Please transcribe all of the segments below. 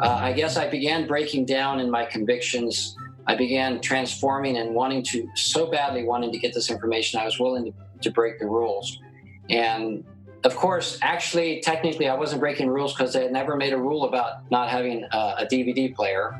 I guess I began breaking down in my convictions. I began transforming and so badly wanting to get this information, I was willing to break the rules. And of course, actually, technically, I wasn't breaking rules because they had never made a rule about not having a DVD player.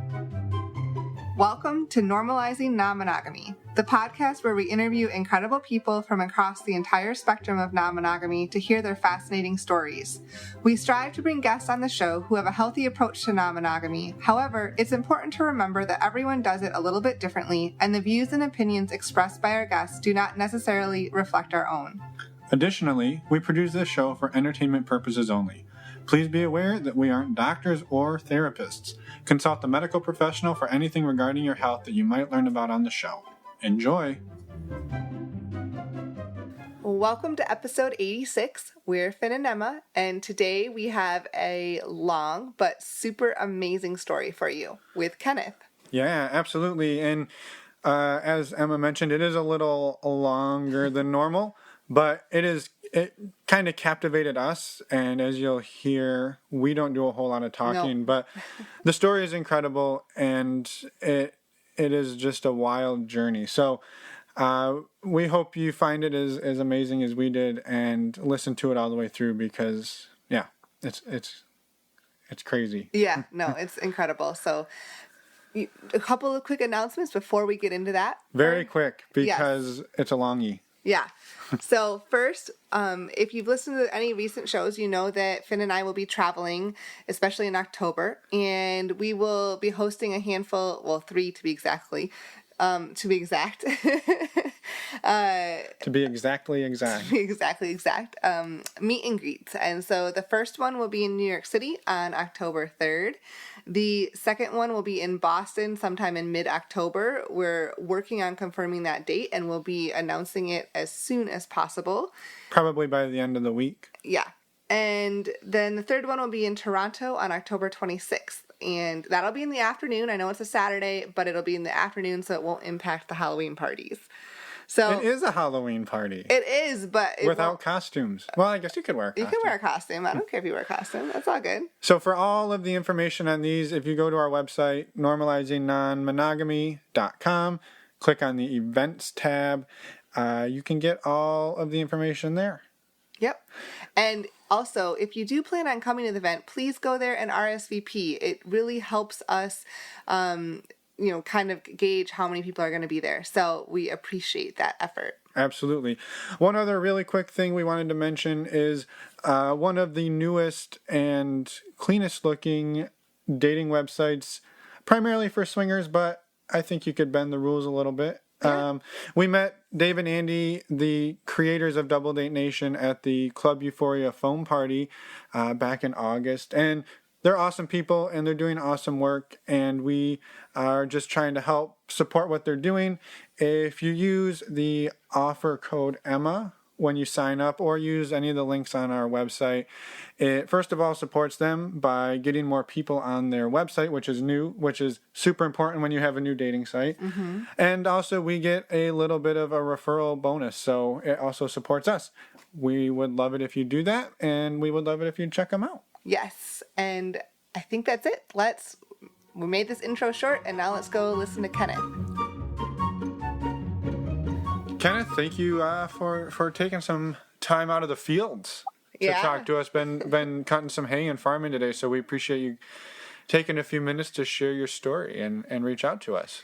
Welcome to Normalizing Non-Monogamy, the podcast where we interview incredible people from across the entire spectrum of non-monogamy to hear their fascinating stories. We strive to bring guests on the show who have a healthy approach to non-monogamy. However, it's important to remember that everyone does it a little bit differently, and the views and opinions expressed by our guests do not necessarily reflect our own. Additionally, we produce this show for entertainment purposes only. Please be aware that we aren't doctors or therapists. Consult a medical professional for anything regarding your health that you might learn about on the show. Enjoy! Welcome to episode 86. We're Finn and Emma, and today we have a long but super amazing story for you with Kenneth. Yeah, absolutely. And as Emma mentioned, it is a little longer than normal, but it kind of captivated us, and as you'll hear, we don't do a whole lot of talking, but the story is incredible, and it is just a wild journey. So we hope you find it as amazing as we did and listen to it all the way through because, yeah, it's crazy. Yeah, no, it's incredible. So a couple of quick announcements before we get into that. Very quick, because It's a longie. Yeah. So first, if you've listened to any recent shows, you know that Finn and I will be traveling, especially in October, and we will be hosting a handful, well, 3 to be exact. To be exactly exact, meet and greets. And so the first one will be in New York City on October 3rd. The second one will be in Boston sometime in mid-October. We're working on confirming that date, and we'll be announcing it as soon as possible. Probably by the end of the week. Yeah. And then the third one will be in Toronto on October 26th. And that'll be in the afternoon. I know it's a Saturday, but it'll be in the afternoon, so it won't impact the Halloween parties. So it is a Halloween party. It is, but without costumes. Well, I guess you could wear a costume. You can wear a costume. I don't care if you wear a costume. That's all good. So for all of the information on these, if you go to our website, normalizingnonmonogamy.com, click on the events tab, you can get all of the information there. Yep. And also, if you do plan on coming to the event, please go there and RSVP. It really helps us, kind of gauge how many people are going to be there. So we appreciate that effort. Absolutely. One other really quick thing we wanted to mention is one of the newest and cleanest looking dating websites, primarily for swingers, but I think you could bend the rules a little bit. Yeah. We met Dave and Andy, the creators of Double Date Nation, at the Club Euphoria foam party back in August, and they're awesome people and they're doing awesome work, and we are just trying to help support what they're doing. If you use the offer code Emma when you sign up or use any of the links on our website, it first of all supports them by getting more people on their website, which is super important when you have a new dating site. Mm-hmm. And also we get a little bit of a referral bonus, so it also supports us. We would love it if you do that, and we would love it if you check them out. Yes, and I think that's it. We made this intro short, and now let's go listen to Kenneth. Kenneth, thank you for taking some time out of the fields to talk to us. Been cutting some hay and farming today, so we appreciate you taking a few minutes to share your story and reach out to us.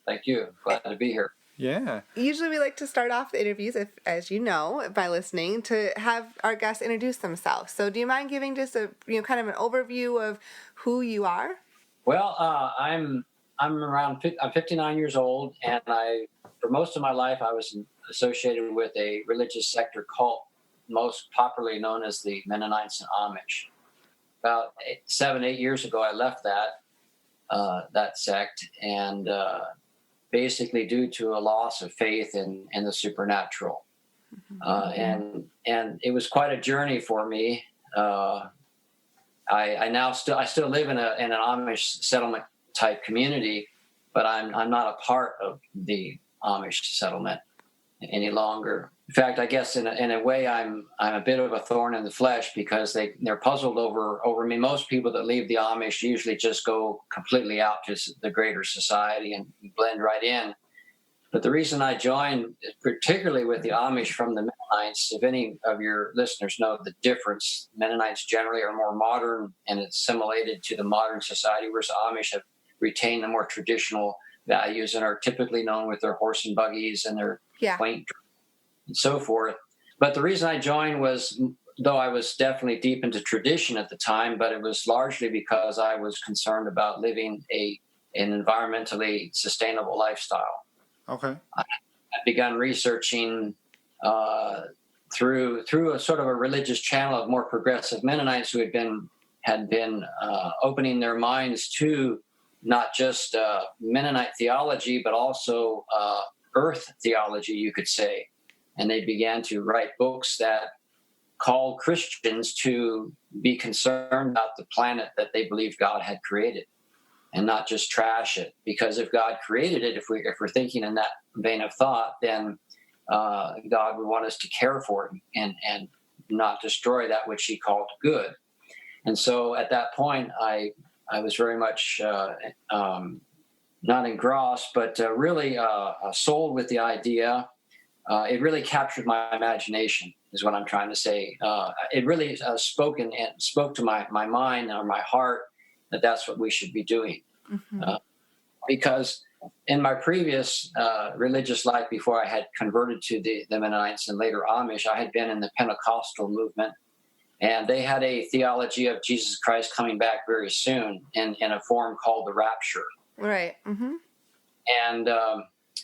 Thank you. Glad to be here. Yeah. Usually we like to start off the interviews, as you know, by listening, to have our guests introduce themselves. So do you mind giving just a kind of an overview of who you are? Well, I'm 59 years old, and for most of my life I was associated with a religious sector cult, most popularly known as the Mennonites and Amish. About 7-8 years ago, I left that sect, and basically due to a loss of faith in the supernatural. Mm-hmm. And it was quite a journey for me. I still live in an Amish settlement type community, but I'm not a part of the Amish settlement. any longer. In fact, I guess in a way, I'm a bit of a thorn in the flesh because they're puzzled over me. Most people that leave the Amish usually just go completely out to the greater society and blend right in. But the reason I joined, particularly with the Amish from the Mennonites, if any of your listeners know the difference, Mennonites generally are more modern and assimilated to the modern society, whereas Amish have retained the more traditional values and are typically known with their horse and buggies and their quaint and so forth. But the reason I joined was, though I was definitely deep into tradition at the time, but it was largely because I was concerned about living an environmentally sustainable lifestyle. Okay. I began researching through a sort of a religious channel of more progressive Mennonites who had been opening their minds to not just Mennonite theology, but also earth theology, you could say. And they began to write books that called Christians to be concerned about the planet that they believed God had created, and not just trash it. Because if God created it, if we're thinking in that vein of thought, then God would want us to care for it and not destroy that which He called good. And so at that point, I was very much not engrossed, but really sold with the idea. It really captured my imagination, is what I'm trying to say. It really spoke to my mind or my heart that that's what we should be doing. Mm-hmm. Because in my previous religious life, before I had converted to the Mennonites and later Amish, I had been in the Pentecostal movement, and they had a theology of Jesus Christ coming back very soon in a form called the rapture. Right. Mm-hmm. And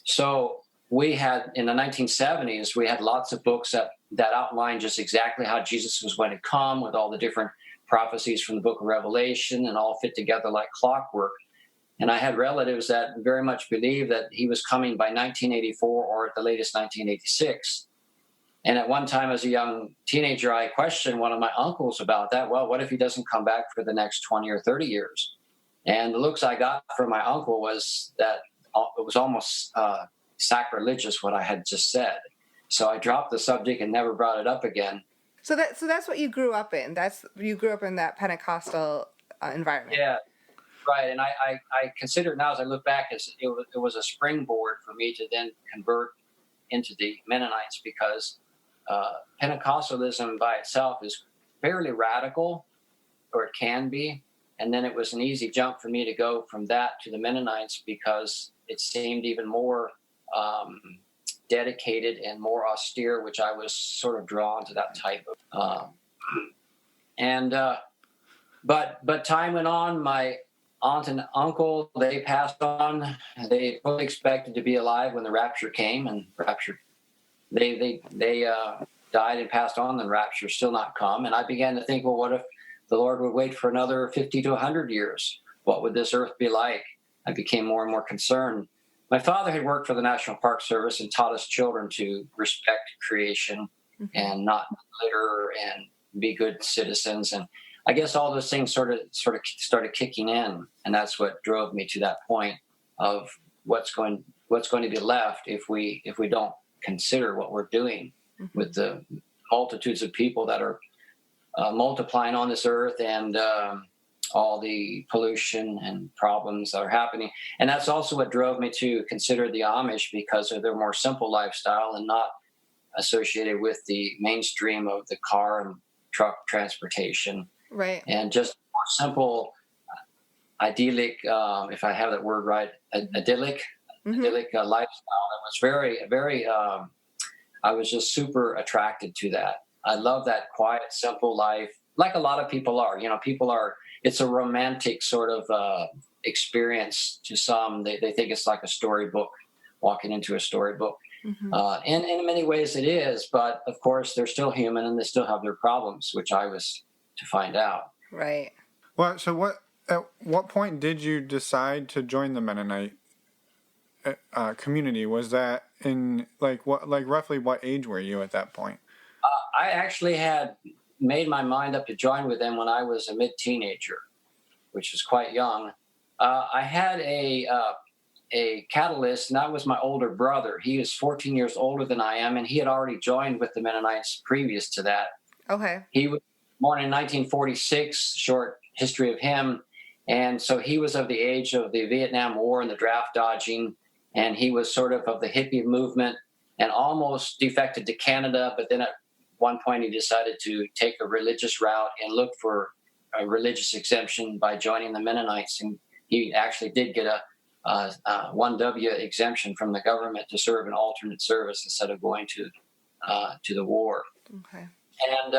so we had, in the 1970s, we had lots of books that outlined just exactly how Jesus was going to come, with all the different prophecies from the book of Revelation, and all fit together like clockwork. And I had relatives that very much believed that he was coming by 1984 or at the latest 1986. And at one time as a young teenager, I questioned one of my uncles about that. Well, what if he doesn't come back for the next 20 or 30 years? And the looks I got from my uncle was that it was almost sacrilegious what I had just said. So I dropped the subject and never brought it up again. So that's what you grew up in. You grew up in that Pentecostal environment. Yeah, right. And I consider it now, as I look back, as it was a springboard for me to then convert into the Mennonites, because Pentecostalism by itself is fairly radical, or it can be. And then it was an easy jump for me to go from that to the Mennonites because it seemed even more dedicated and more austere, which I was sort of drawn to that type of. But time went on. My aunt and uncle, they passed on. They fully expected to be alive when the rapture came, and they died and passed on. The rapture still not come, and I began to think, well, what if the Lord would wait for another 50 to 100 years? What would this earth be like? I became more and more concerned. My father had worked for the National Park Service and taught us children to respect creation and not litter and be good citizens. And I guess all those things sort of started kicking in, and that's what drove me to that point of what's going to be left if we don't consider what we're doing with the multitudes of people that are multiplying on this earth, and all the pollution and problems that are happening. And that's also what drove me to consider the Amish, because of their more simple lifestyle and not associated with the mainstream of the car and truck transportation. Right. And just more simple, idyllic, if I have that word right, idyllic lifestyle. It was very, very, I was just super attracted to that. I love that quiet, simple life, like a lot of people are. It's a romantic sort of experience to some. They think it's like a storybook, walking into a storybook. And in many ways it is, but of course they're still human and they still have their problems, which I was to find out. Right. Well, so at what point did you decide to join the Mennonite community? Was that in roughly what age were you at that point? I actually had made my mind up to join with them when I was a mid-teenager, which was quite young. I had a catalyst, and that was my older brother. He is 14 years older than I am, and he had already joined with the Mennonites previous to that. Okay. He was born in 1946, short history of him. And so he was of the age of the Vietnam War and the draft dodging, and he was sort of the hippie movement and almost defected to Canada, but then at one point he decided to take a religious route and look for a religious exemption by joining the Mennonites, and he actually did get a 1W exemption from the government to serve an alternate service instead of going to the war. Okay. And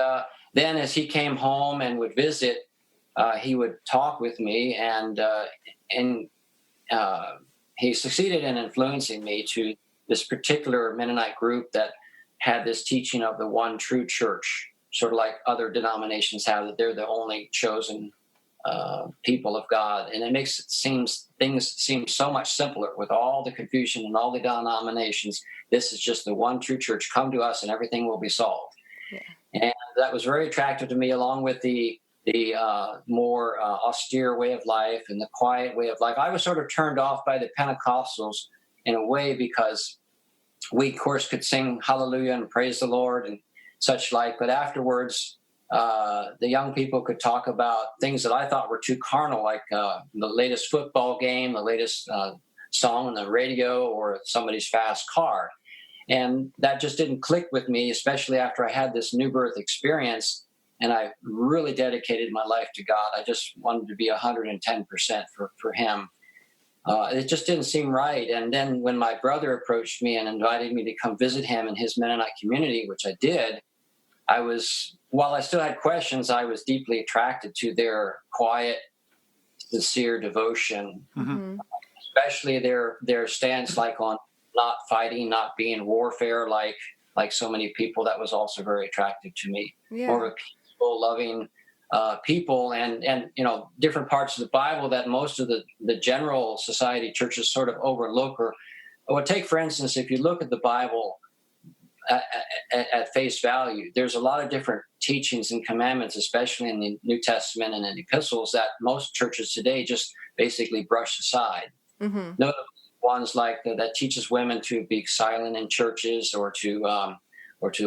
then as he came home and would visit, he would talk with me, and he succeeded in influencing me to this particular Mennonite group that had this teaching of the one true church, sort of like other denominations have, that they're the only chosen people of God. And it makes things seem so much simpler with all the confusion and all the denominations. This is just the one true church. Come to us and everything will be solved. Yeah. And that was very attractive to me, along with the more austere way of life and the quiet way of life. I was sort of turned off by the Pentecostals in a way, because we, of course, could sing hallelujah and praise the Lord and such like, but afterwards the young people could talk about things that I thought were too carnal, like the latest football game, the latest song on the radio, or somebody's fast car. And that just didn't click with me, especially after I had this new birth experience and I really dedicated my life to God. I just wanted to be 110% for him. It just didn't seem right. And then when my brother approached me and invited me to come visit him in his Mennonite community, which I did, while I still had questions, I was deeply attracted to their quiet, sincere devotion, especially their stance on not fighting, not being warfare like so many people. That was also very attractive to me. Yeah. More of a peaceful, loving people, and different parts of the Bible that most of the general society churches sort of overlook. Or take, for instance, if you look at the Bible at face value, there's a lot of different teachings and commandments, especially in the New Testament and in the epistles, that most churches today just basically brush aside. Mm-hmm. Notably, ones like that teaches women to be silent in churches, or to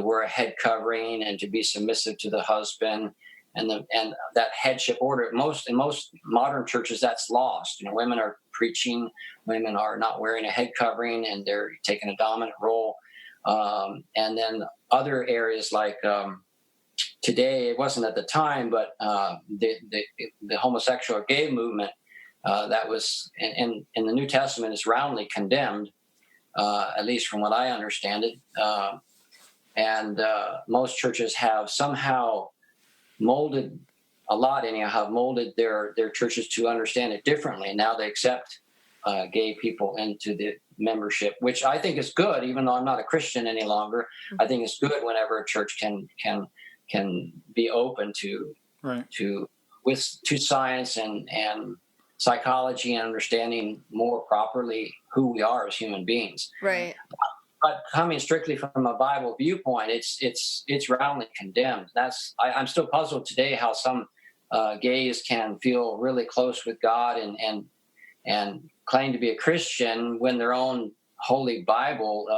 wear a head covering, and to be submissive to the husband. And that headship order, in most modern churches, that's lost. Women are preaching, women are not wearing a head covering, and they're taking a dominant role. And then other areas like today, it wasn't at the time, but the homosexual or gay movement that was in the New Testament is roundly condemned, at least from what I understand it. And most churches have somehow molded their churches to understand it differently. And now they accept gay people into the membership, which I think is good, even though I'm not a Christian any longer. I think it's good whenever a church can be open to science and psychology, and understanding more properly who we are as human beings. Right. But coming strictly from a Bible viewpoint, it's roundly condemned. I'm still puzzled today how some gays can feel really close with God and claim to be a Christian when their own holy Bible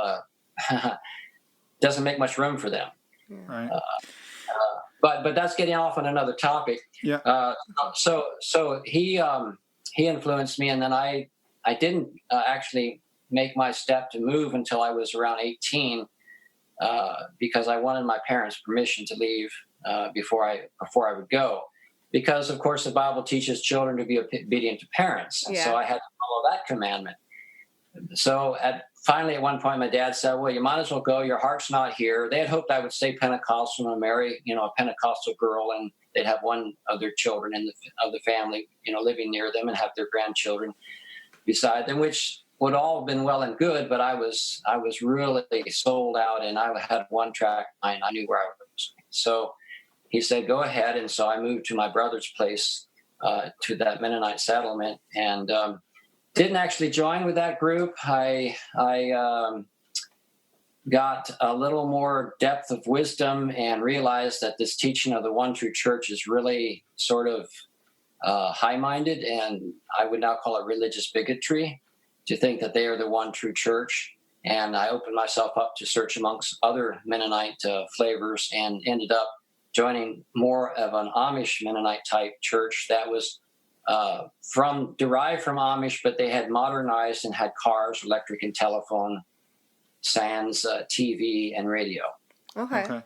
doesn't make much room for them. Right. But that's getting off on another topic. Yeah. So he influenced me, and then I didn't actually make my step to move until I was around 18, because I wanted my parents' permission to leave before I would go. Because, of course, the Bible teaches children to be obedient to parents. And so I had to follow that commandment. So finally, at one point, my dad said, well, you might as well go. Your heart's not here. They had hoped I would stay Pentecostal and marry, a Pentecostal girl, and they'd have one of their children of the family, living near them, and have their grandchildren beside them, which would all have been well and good. But I was really sold out, and I had one track mind. I knew where I was. So he said, go ahead. And so I moved to my brother's place, to that Mennonite settlement, and didn't actually join with that group. I got a little more depth of wisdom and realized that this teaching of the one true church is really sort of high-minded, and I would now call it religious bigotry. to think that they are the one true church. And I opened myself up to search amongst other Mennonite flavors and ended up joining more of an Amish Mennonite type church that was derived from Amish, but they had modernized and had cars, electric and telephone, sans TV and radio. Okay.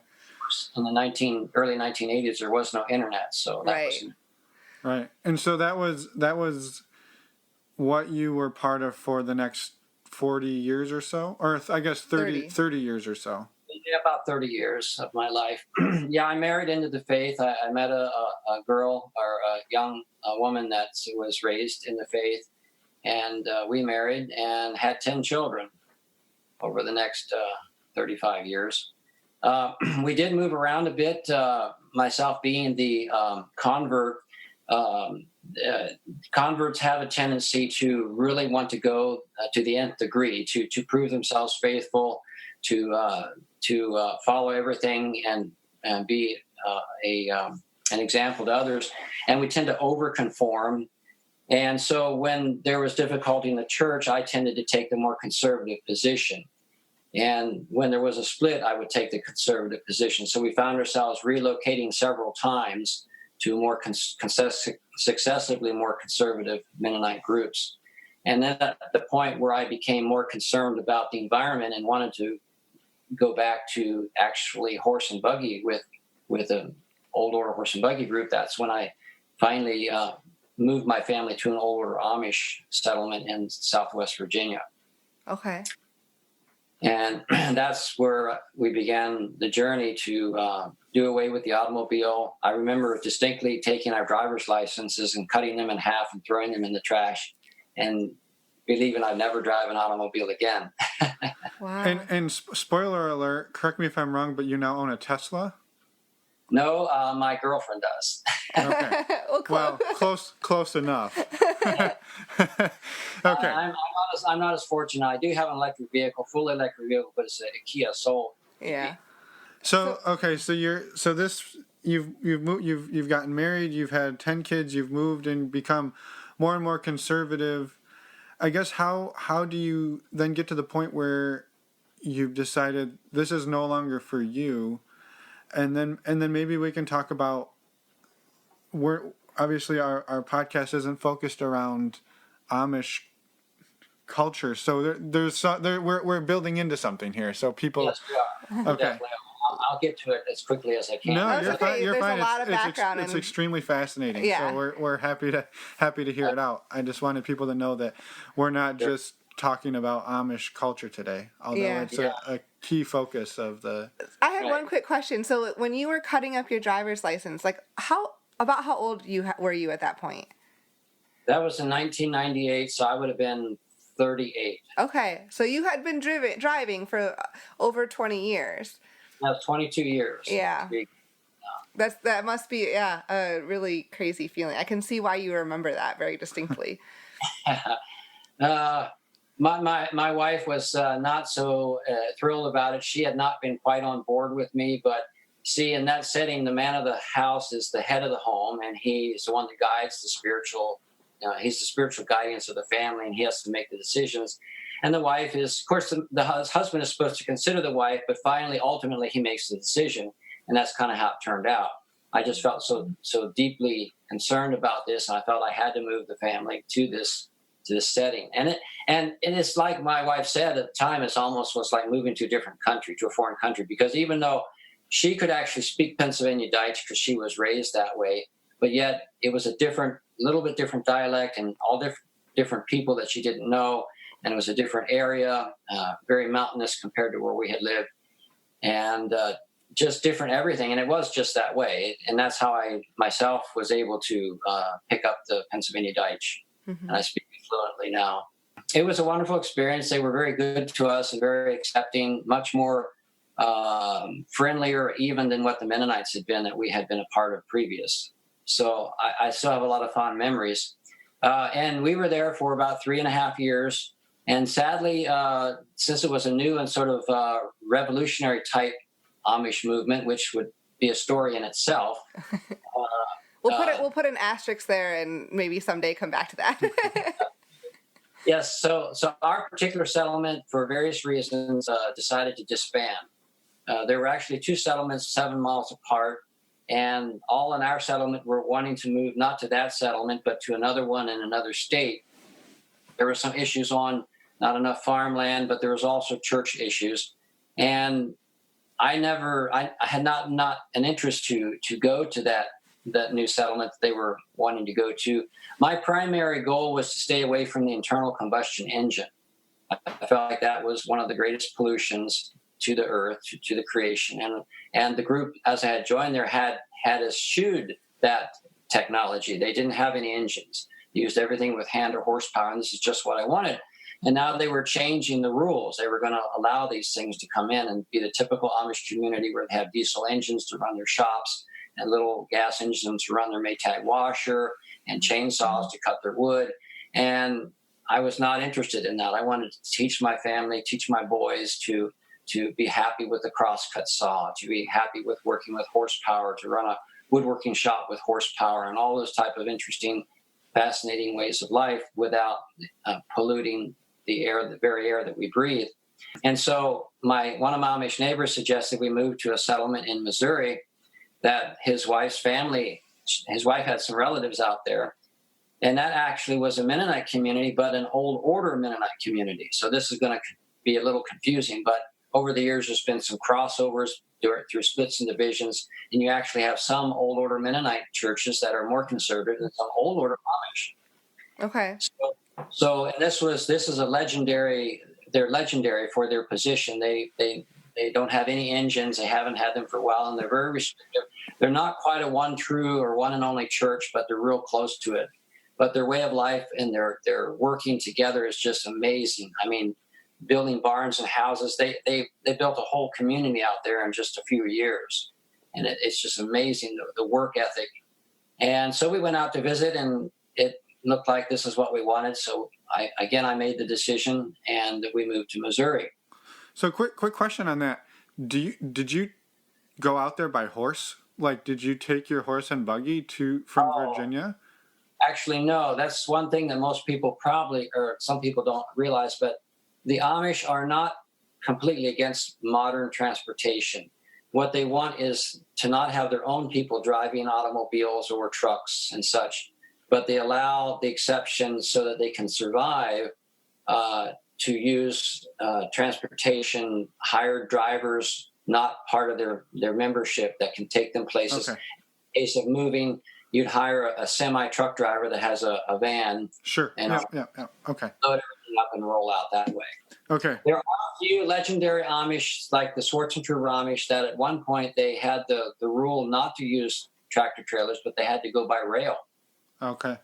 In the early 1980s, there was no internet, so that was right. And so that was what you were part of for the next 40 years or so, or I guess 30 years or so. Yeah, about 30 years of my life. Yeah, I married into the faith. I met a girl or a young woman that was raised in the faith, and we married and had 10 children over the next 35 years. We did move around a bit, myself being the convert. Converts have a tendency to really want to go to the nth degree, to prove themselves faithful, to follow everything and be an example to others. And we tend to overconform. And so when there was difficulty in the church, I tended to take the more conservative position. And when there was a split, I would take the conservative position. So we found ourselves relocating several times to more successively more conservative Mennonite groups. And then at the point where I became more concerned about the environment and wanted to go back to actually horse and buggy with an old order horse and buggy group, that's when I finally moved my family to an old order Amish settlement in Southwest Virginia. Okay. And that's where we began the journey to do away with the automobile. I remember distinctly taking our driver's licenses and cutting them in half and throwing them in the trash and believing I'd never drive an automobile again. Wow. And spoiler alert, correct me if I'm wrong, but you now own a Tesla? No, my girlfriend does. Okay. Well, close enough. Okay. I'm not as fortunate. I do have an electric vehicle, full electric vehicle, but it's a Kia Soul. Yeah. So you've gotten married, you've had 10 kids, you've moved and become more and more conservative. I guess how do you then get to the point where you've decided this is no longer for you? And then maybe we can talk about obviously our podcast isn't focused around Amish culture, so we're building into something here. So people, yes, we are. Okay, definitely. I'll get to it as quickly as I can. No, you're fine. You're There's fine. a lot of background it's extremely fascinating. Yeah. So we're happy to hear it out. I just wanted people to know that we're not just talking about Amish culture today, although it's a key focus of the. I had one quick question. So when you were cutting up your driver's license, like how old were you at that point? That was in 1998, so I would have been 38. Okay, so you had been driving for over 20 years. That was 22 years. Yeah. That must be a really crazy feeling. I can see why you remember that very distinctly. My wife was not so thrilled about it. She had not been quite on board with me, but see, in that setting, the man of the house is the head of the home, and he's the one that guides the spiritual. He's the spiritual guidance of the family, and he has to make the decisions. And the wife is, of course, the husband is supposed to consider the wife, but ultimately, he makes the decision, and that's kind of how it turned out. I just felt so deeply concerned about this, and I felt I had to move the family to this setting. And it's like my wife said at the time, it almost was like moving to a different country, to a foreign country, because even though she could actually speak Pennsylvania Dutch because she was raised that way, but yet it was a little bit different dialect and all different people that she didn't know. And it was a different area, very mountainous compared to where we had lived, and just different everything. And it was just that way. And that's how I myself was able to pick up the Pennsylvania Dutch. Mm-hmm. And I speak it fluently now. It was a wonderful experience. They were very good to us and very accepting, much more friendlier even than what the Mennonites had been that we had been a part of previous. So I still have a lot of fond memories. And we were there for about 3.5 years. And sadly, since it was a new and sort of revolutionary type Amish movement, which would be a story in itself. We'll put an asterisk there and maybe someday come back to that. Yes. So our particular settlement, for various reasons, decided to disband. There were actually two settlements 7 miles apart, and all in our settlement were wanting to move not to that settlement, but to another one in another state. There were some issues on not enough farmland, but there was also church issues. And I had not an interest to go to that new settlement that they were wanting to go to. My primary goal was to stay away from the internal combustion engine. I felt like that was one of the greatest pollutions to the earth, to the creation. And the group, as I had joined there, had eschewed that technology. They didn't have any engines. They used everything with hand or horsepower, and this is just what I wanted. And now they were changing the rules. They were going to allow these things to come in and be the typical Amish community where they have diesel engines to run their shops and little gas engines to run their Maytag washer and chainsaws to cut their wood. And I was not interested in that. I wanted to teach my family, teach my boys to be happy with the crosscut saw, to be happy with working with horsepower, to run a woodworking shop with horsepower, and all those type of interesting, fascinating ways of life without polluting the air, the very air that we breathe. And so one of my Amish neighbors suggested we move to a settlement in Missouri that his wife had some relatives out there. And that actually was a Mennonite community, but an old order Mennonite community. So this is going to be a little confusing, but over the years, there's been some crossovers through splits and divisions, and you actually have some old order Mennonite churches that are more conservative than some old order Amish. Okay. So and this is a legendary. They're legendary for their position. They don't have any engines. They haven't had them for a while, and they're very restrictive. They're not quite a one true or one and only church, but they're real close to it. But their way of life and their working together is just amazing. I mean, building barns and houses. They built a whole community out there in just a few years, and it's just amazing the work ethic. And so we went out to visit, and it looked like this is what we wanted. So I made the decision, and we moved to Missouri. So quick question on that. Did you go out there by horse? Like, did you take your horse and buggy from Virginia? Actually, no. That's one thing that most people or some people don't realize, but the Amish are not completely against modern transportation. What they want is to not have their own people driving automobiles or trucks and such, but they allow the exceptions so that they can survive to use transportation, hired drivers, not part of their membership, that can take them places. Okay. In case of moving, you'd hire a semi-truck driver that has a van. Sure. And yeah. Okay. Load everything up and roll out that way. Okay. There are a few legendary Amish, like the Swartzentruber Amish, that at one point they had the rule not to use tractor trailers, but they had to go by rail. Okay.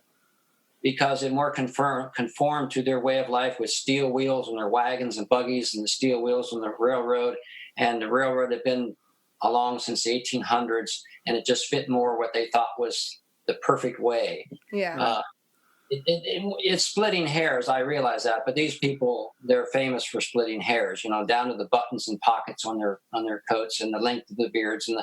Because it more conformed to their way of life with steel wheels on their wagons and buggies and the steel wheels on the railroad. And the railroad had been along since the 1800s, and it just fit more what they thought was the perfect way. Yeah. It's splitting hairs, I realize that, but these people, they're famous for splitting hairs, down to the buttons and pockets on their coats, and the length of the beards, and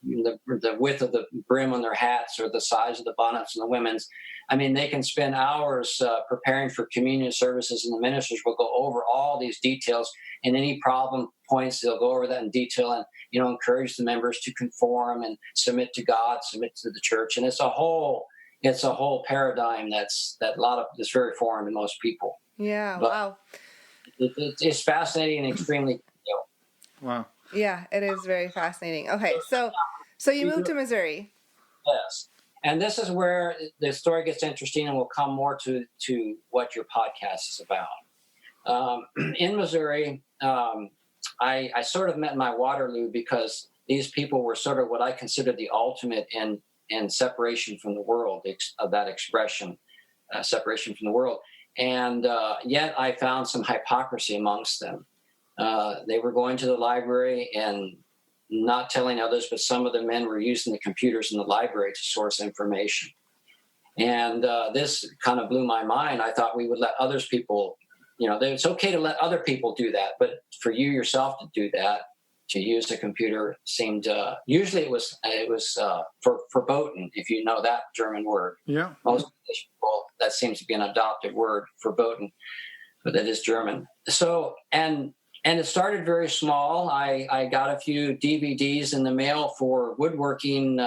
the width of the brim on their hats, or the size of the bonnets on the women's. I mean, they can spend hours preparing for communion services, and the ministers will go over all these details, and any problem points, they'll go over that in detail and, encourage the members to conform and submit to God, submit to the church. And it's a whole paradigm that's very foreign to most people. Yeah. But wow. It's fascinating and extremely. Wow. Yeah, it is very fascinating. Okay, so you moved to Missouri. Yes, and this is where the story gets interesting, and we'll come more to what your podcast is about. In Missouri, I sort of met my Waterloo, because these people were sort of what I consider the ultimate in separation from the world, of that expression, separation from the world. And yet I found some hypocrisy amongst them. They were going to the library and not telling others, but some of the men were using the computers in the library to source information. And this kind of blew my mind. I thought we would let others people, it's okay to let other people do that, but for you yourself to do that, to use a computer, seemed usually it was verboten, if you know that German word. Yeah. Most people, that seems to be an adopted word for Boten, but that is German. So, and it started very small. I got a few DVDs in the mail for woodworking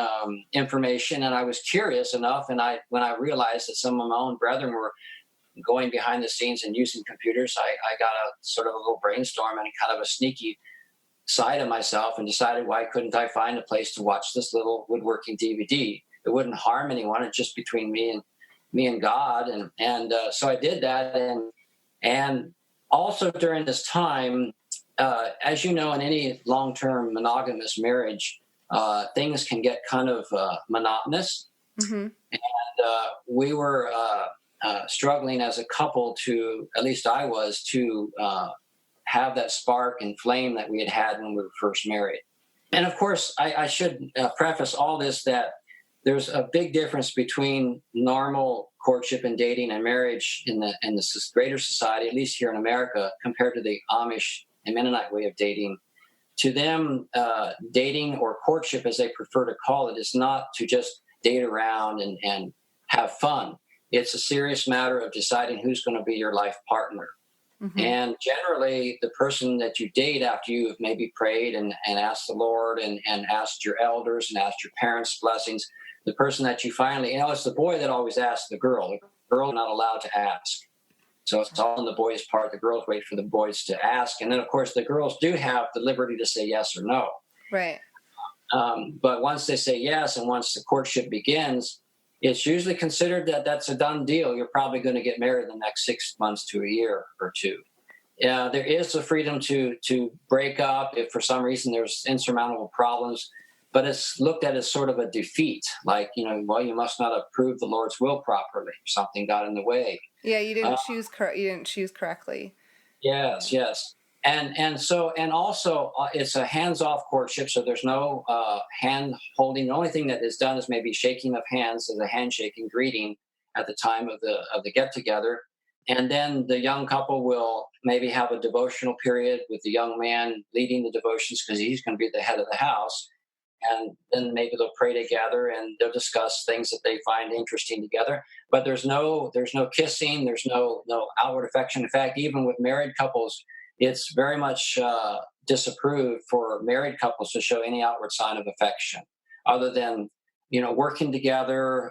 information, and I was curious enough. And when I realized that some of my own brethren were going behind the scenes and using computers, I got a sort of a little brainstorm and kind of a sneaky side of myself, and decided, why couldn't I find a place to watch this little woodworking DVD? It wouldn't harm anyone. It's just between me and God. And so I did that. And also during this time, as you know, in any long-term monogamous marriage, things can get kind of monotonous. Mm-hmm. And we were struggling as a couple to, at least I was, to have that spark and flame that we had when we were first married. And of course, I should preface all this that there's a big difference between normal courtship and dating and marriage in the greater society, at least here in America, compared to the Amish and Mennonite way of dating. To them, dating or courtship, as they prefer to call it, is not to just date around and have fun. It's a serious matter of deciding who's going to be your life partner. Mm-hmm. And generally, the person that you date after you have maybe prayed and asked the Lord and asked your elders and asked your parents' blessings, the person that you finally, it's the boy that always asks the girl. The girl is not allowed to ask. So it's all on the boys' part. The girls wait for the boys to ask. And then, of course, the girls do have the liberty to say yes or no. Right. But once they say yes, and once the courtship begins, it's usually considered that that's a done deal. You're probably going to get married in the next 6 months to a year or two. There is the freedom to break up if for some reason there's insurmountable problems, but it's looked at as sort of a defeat. Like, you must not have proved the Lord's will properly. Something got in the way. Yeah, you didn't choose correctly. Yes. And also it's a hands-off courtship, so there's no hand holding. The only thing that is done is maybe shaking of hands as a handshaking greeting at the time of the get-together. And then the young couple will maybe have a devotional period with the young man leading the devotions because he's going to be the head of the house. And then maybe they'll pray together and they'll discuss things that they find interesting together. But there's no kissing, there's no outward affection. In fact, even with married couples, it's very much disapproved for married couples to show any outward sign of affection, other than working together,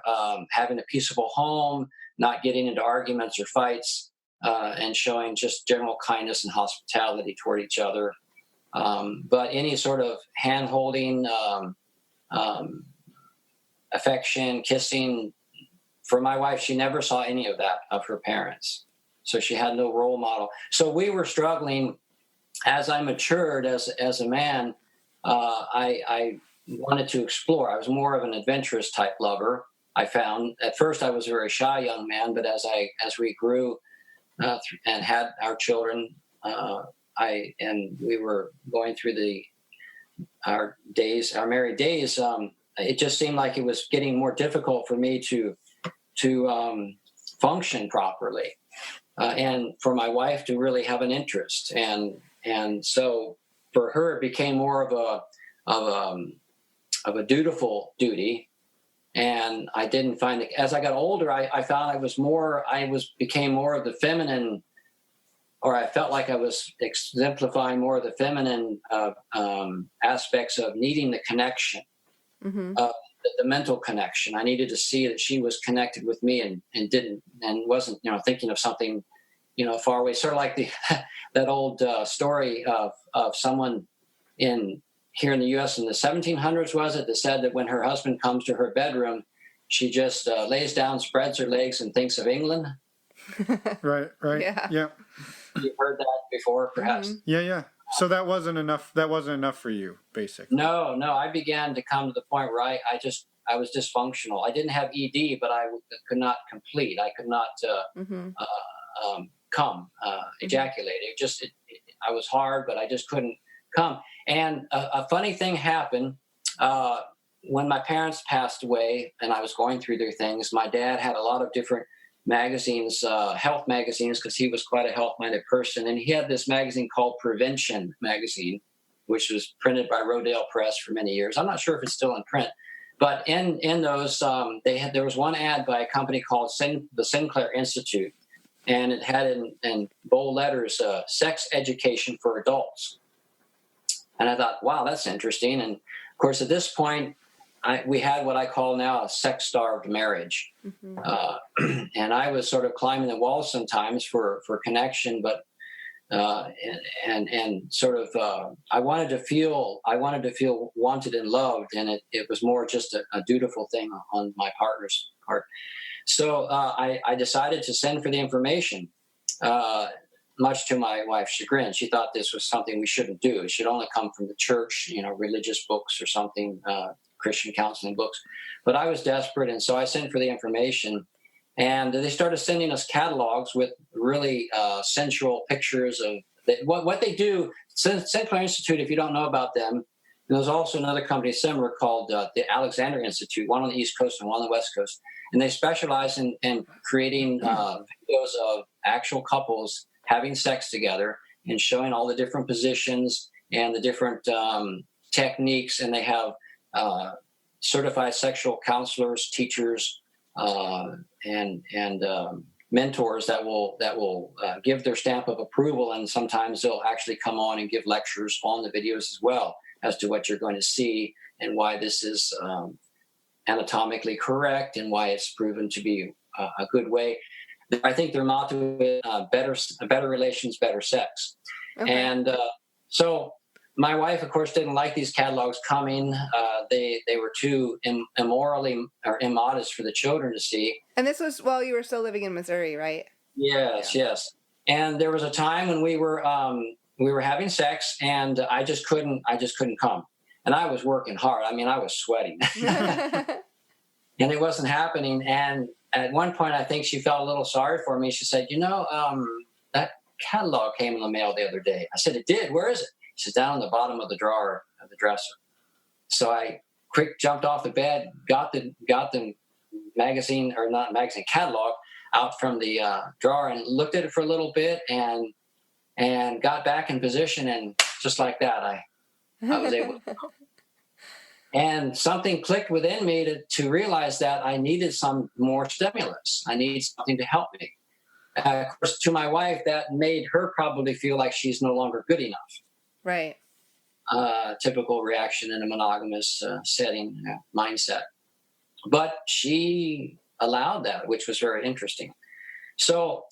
having a peaceable home, not getting into arguments or fights, and showing just general kindness and hospitality toward each other. But any sort of hand-holding, affection, kissing, for my wife, she never saw any of that of her parents. So she had no role model. So we were struggling. As I matured as a man, I wanted to explore. I was more of an adventurous type lover. I found at first I was a very shy young man, but as we grew and had our children, we were going through our married days. It just seemed like it was getting more difficult for me to function properly, and for my wife to really have an interest. And so for her, it became more of a dutiful duty. And I didn't find it, as I got older, I found became more of the feminine, or I felt like I was exemplifying more of the feminine aspects of needing the connection, mm-hmm. The mental connection. I needed to see that she was connected with me and wasn't, thinking of something, far away. Sort of like that old story of someone here in the U.S. in the 1700s, was it, that said that when her husband comes to her bedroom, she just lays down, spreads her legs, and thinks of England. Right. Yeah. You've heard that before, perhaps. Mm-hmm. Yeah. So that wasn't enough. That wasn't enough for you, basically. No. I began to come to the point where I was dysfunctional. I didn't have ED, but I could not complete. I could not ejaculate. I was hard, but I just couldn't come. And a funny thing happened when my parents passed away, and I was going through their things. My dad had a lot of different magazines, health magazines, because he was quite a health-minded person. And he had this magazine called Prevention Magazine, which was printed by Rodale Press for many years. I'm not sure if it's still in print, But in those, there was one ad by a company called the Sinclair Institute, and it had in bold letters, sex education for adults. And I thought, wow, that's interesting. And of course, at this point, we had what I call now a sex-starved marriage. Mm-hmm. And I was sort of climbing the walls sometimes for connection, but and sort of I wanted to feel wanted and loved, and it was more just a dutiful thing on my partner's part. So I decided to send for the information, much to my wife's chagrin. She thought this was something we shouldn't do. It should only come from the church, religious books or something, Christian counseling books. But I was desperate, and so I sent for the information. And they started sending us catalogs with really sensual pictures of what they do. Sinclair Institute, if you don't know about them, there's also another company similar called the Alexander Institute, one on the East Coast and one on the West Coast. And they specialize in creating videos of actual couples having sex together and showing all the different positions and the different techniques. And they have certified sexual counselors, teachers, and mentors that will give their stamp of approval, and sometimes they'll actually come on and give lectures on the videos as well as to what you're going to see and why this is anatomically correct and why it's proven to be a good way. I think their motto is better relations, better sex. Okay. And so my wife, of course, didn't like these catalogs coming. They were too immorally or immodest for the children to see. And this was while you were still living in Missouri, right? Yes. And there was a time when we were having sex, and I just couldn't come. And I was working hard. I mean, I was sweating, and it wasn't happening. And at one point, I think she felt a little sorry for me. She said, that catalog came in the mail the other day. I said, it did. Where is it? She's down on the bottom of the drawer of the dresser. So I jumped off the bed, got the magazine, or not magazine, catalog out from the drawer and looked at it for a little bit and got back in position, and just like that, I was able to. And something clicked within me to realize that I needed some more stimulus. I need something to help me. Of course, to my wife, that made her probably feel like she's no longer good enough. Right. Typical reaction in a monogamous setting, mindset. But she allowed that, which was very interesting. So,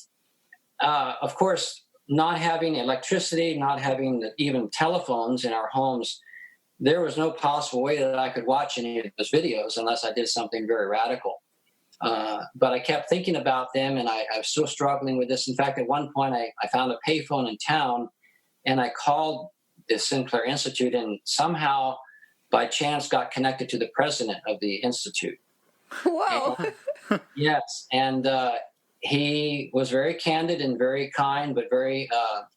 of course, not having electricity, not having even telephones in our homes, there was no possible way that I could watch any of those videos unless I did something very radical. But I kept thinking about them, and I was still struggling with this. In fact, at one point, I found a payphone in town, and I called the Sinclair Institute, and somehow, by chance, got connected to the president of the institute. Whoa! Yes, and he was very candid and very kind, but very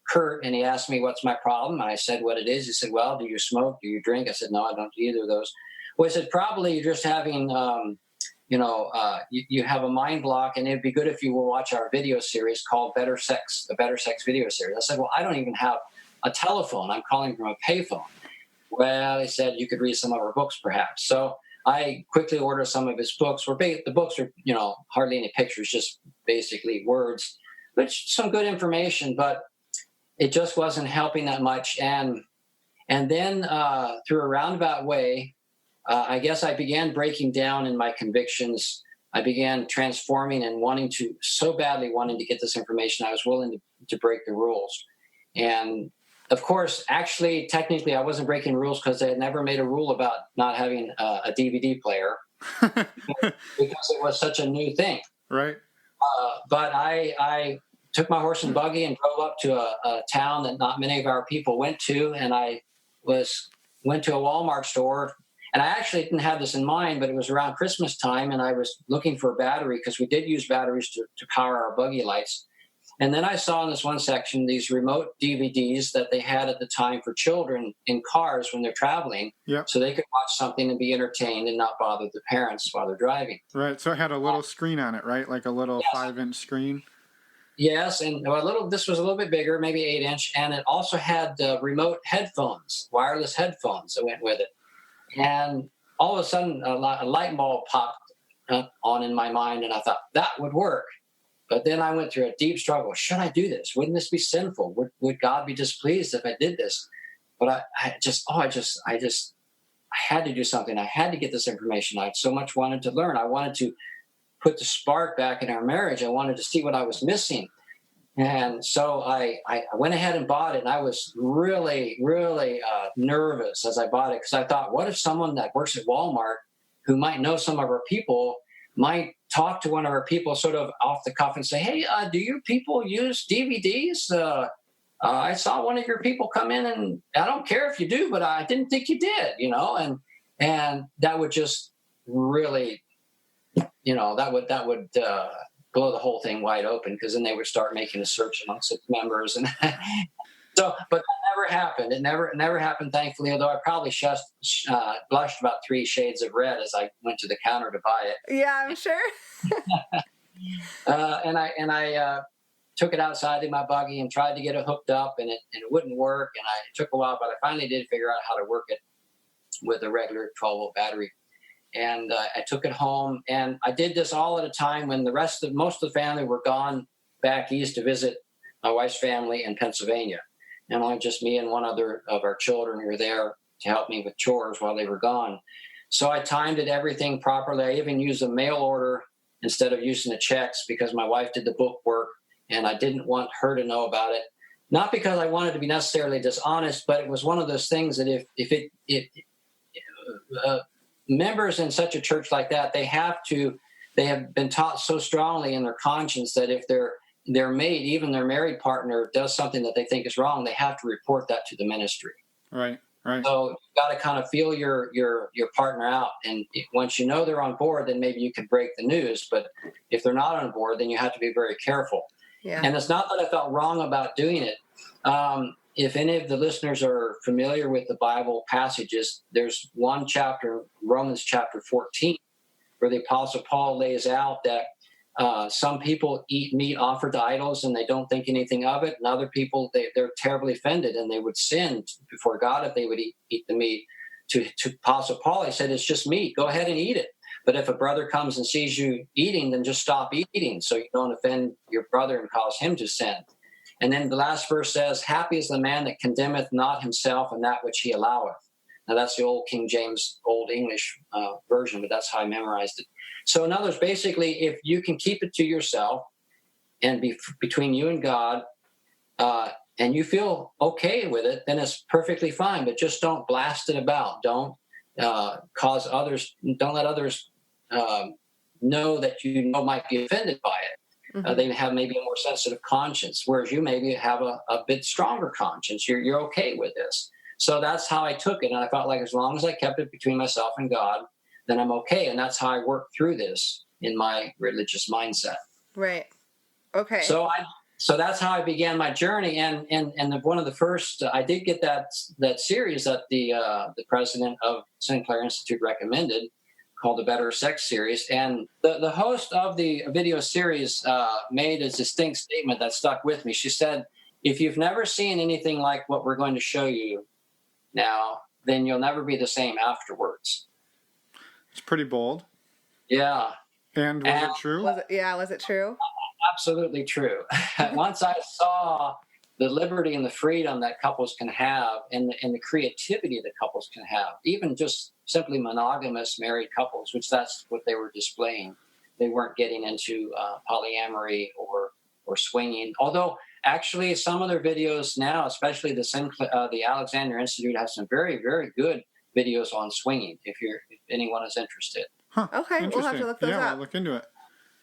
curt, and he asked me, what's my problem? And I said what it is. He said, well, do you smoke? Do you drink? I said, no, I don't do either of those. Well, he said, probably you're just having, you have a mind block, and it'd be good if you will watch our video series called the Better Sex video series. I said, well, I don't even have a telephone. I'm calling from a payphone. Well, he said, you could read some of our books, perhaps. So I quickly ordered some of his books. The books are, hardly any pictures, just basically words, which some good information, but it just wasn't helping that much. And then through a roundabout way, I guess I began breaking down in my convictions. I began transforming and so badly wanting to get this information, I was willing to break the rules. And of course, actually, technically, I wasn't breaking rules because they had never made a rule about not having a DVD player because it was such a new thing. Right. But I took my horse and buggy and drove up to a town that not many of our people went to, and I went to a Walmart store. And I actually didn't have this in mind, but it was around Christmas time, and I was looking for a battery because we did use batteries to power our buggy lights. And then I saw in this one section these remote DVDs that they had at the time for children in cars when they're traveling, so they could watch something and be entertained and not bother the parents while they're driving. Right, so it had a little screen on it, right? Like a little 5-inch screen? Yes, and this was a little bit bigger, maybe 8-inch, and it also had remote headphones, wireless headphones that went with it. And all of a sudden a light bulb popped on in my mind, and I thought that would work. But then I went through a deep struggle. Should I do this? Wouldn't this be sinful? Would God be displeased if I did this? But I had to do something. I had to get this information. I so much wanted to learn. I wanted to put the spark back in our marriage. I wanted to see what I was missing. And so I went ahead and bought it, and I was really, really nervous as I bought it, because I thought, what if someone that works at Walmart who might know some of our people might talk to one of our people sort of off the cuff and say, hey, do your people use DVDs? I saw one of your people come in, and I don't care if you do, but I didn't think you did, and that would just really, that would blow the whole thing wide open, because then they would start making a search amongst its members. And so, but that never happened. It never happened, thankfully, although I probably blushed about 3 shades of red as I went to the counter to buy it. Yeah, I'm sure. And I took it outside in my buggy and tried to get it hooked up, and it wouldn't work. And it took a while, but I finally did figure out how to work it with a regular 12-volt battery. And I took it home, and I did this all at a time when most of the family were gone back east to visit my wife's family in Pennsylvania. And only just me and one other of our children were there to help me with chores while they were gone. So I timed everything properly. I even used a mail order instead of using the checks, because my wife did the book work, and I didn't want her to know about it. Not because I wanted to be necessarily dishonest, but it was one of those things that if members in such a church like that, they have been taught so strongly in their conscience that if their mate, even their married partner, does something that they think is wrong, they have to report that to the ministry. Right. So you've got to kind of feel your partner out, and once you know they're on board, then maybe you can break the news. But if they're not on board, then you have to be very careful. Yeah. And it's not that I felt wrong about doing it. If any of the listeners are familiar with the Bible passages, there's one chapter, Romans chapter 14, where the Apostle Paul lays out that some people eat meat offered to idols and they don't think anything of it, and other people, they're terribly offended and they would sin before God if they would eat the meat. To Apostle Paul, he said, it's just meat. Go ahead and eat it. But if a brother comes and sees you eating, then just stop eating so you don't offend your brother and cause him to sin. And then the last verse says, happy is the man that condemneth not himself in that which he alloweth. Now, that's the old King James, Old English version, but that's how I memorized it. So in other words, basically, if you can keep it to yourself and be between you and God, and you feel okay with it, then it's perfectly fine. But just don't blast it about. Don't cause others, don't let others know that might be offended by it. They have maybe a more sensitive conscience, whereas you maybe have a bit stronger conscience. You're okay with this. So that's how I took it. And I felt like as long as I kept it between myself and God, then I'm okay. And that's how I worked through this in my religious mindset. Right. Okay. So that's how I began my journey. And one of the first, I did get that series that the president of Sinclair Institute recommended, called the Better Sex Series. And the host of the video series made a distinct statement that stuck with me. She said, if you've never seen anything like what we're going to show you now, then you'll never be the same afterwards. It's pretty bold. Yeah. And was it true? Was it true? Absolutely true. Once I saw the liberty and the freedom that couples can have, and the creativity that couples can have, even just simply monogamous married couples, which that's what they were displaying. They weren't getting into polyamory or swinging. Although actually some of their videos now, especially the Alexander Institute, has some very, very good videos on swinging. If anyone is interested. Huh. Okay, we'll have to look those up. I'll look into it.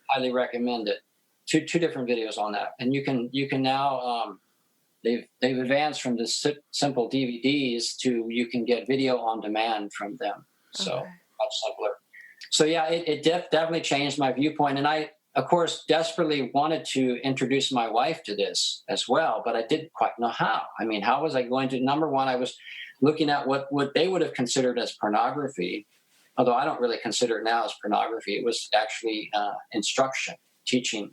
Highly recommend it. Two different videos on that, and you can now. They've advanced from the simple DVDs to you can get video on demand from them. So much simpler. So yeah, it definitely changed my viewpoint. And I, of course, desperately wanted to introduce my wife to this as well, but I didn't quite know how. I mean, how was I going to? Number one, I was looking at what they would have considered as pornography, although I don't really consider it now as pornography. It was actually instruction, teaching.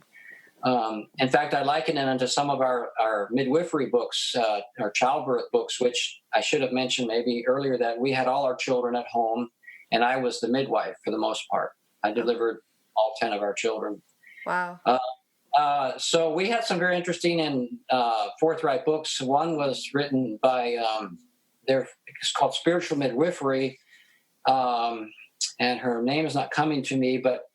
In fact, I liken it unto some of our midwifery books, our childbirth books, which I should have mentioned maybe earlier, that we had all our children at home, and I was the midwife for the most part. I delivered all 10 of our children. Wow. So we had some very interesting and forthright books. One was written by, it's called Spiritual Midwifery, and her name is not coming to me, but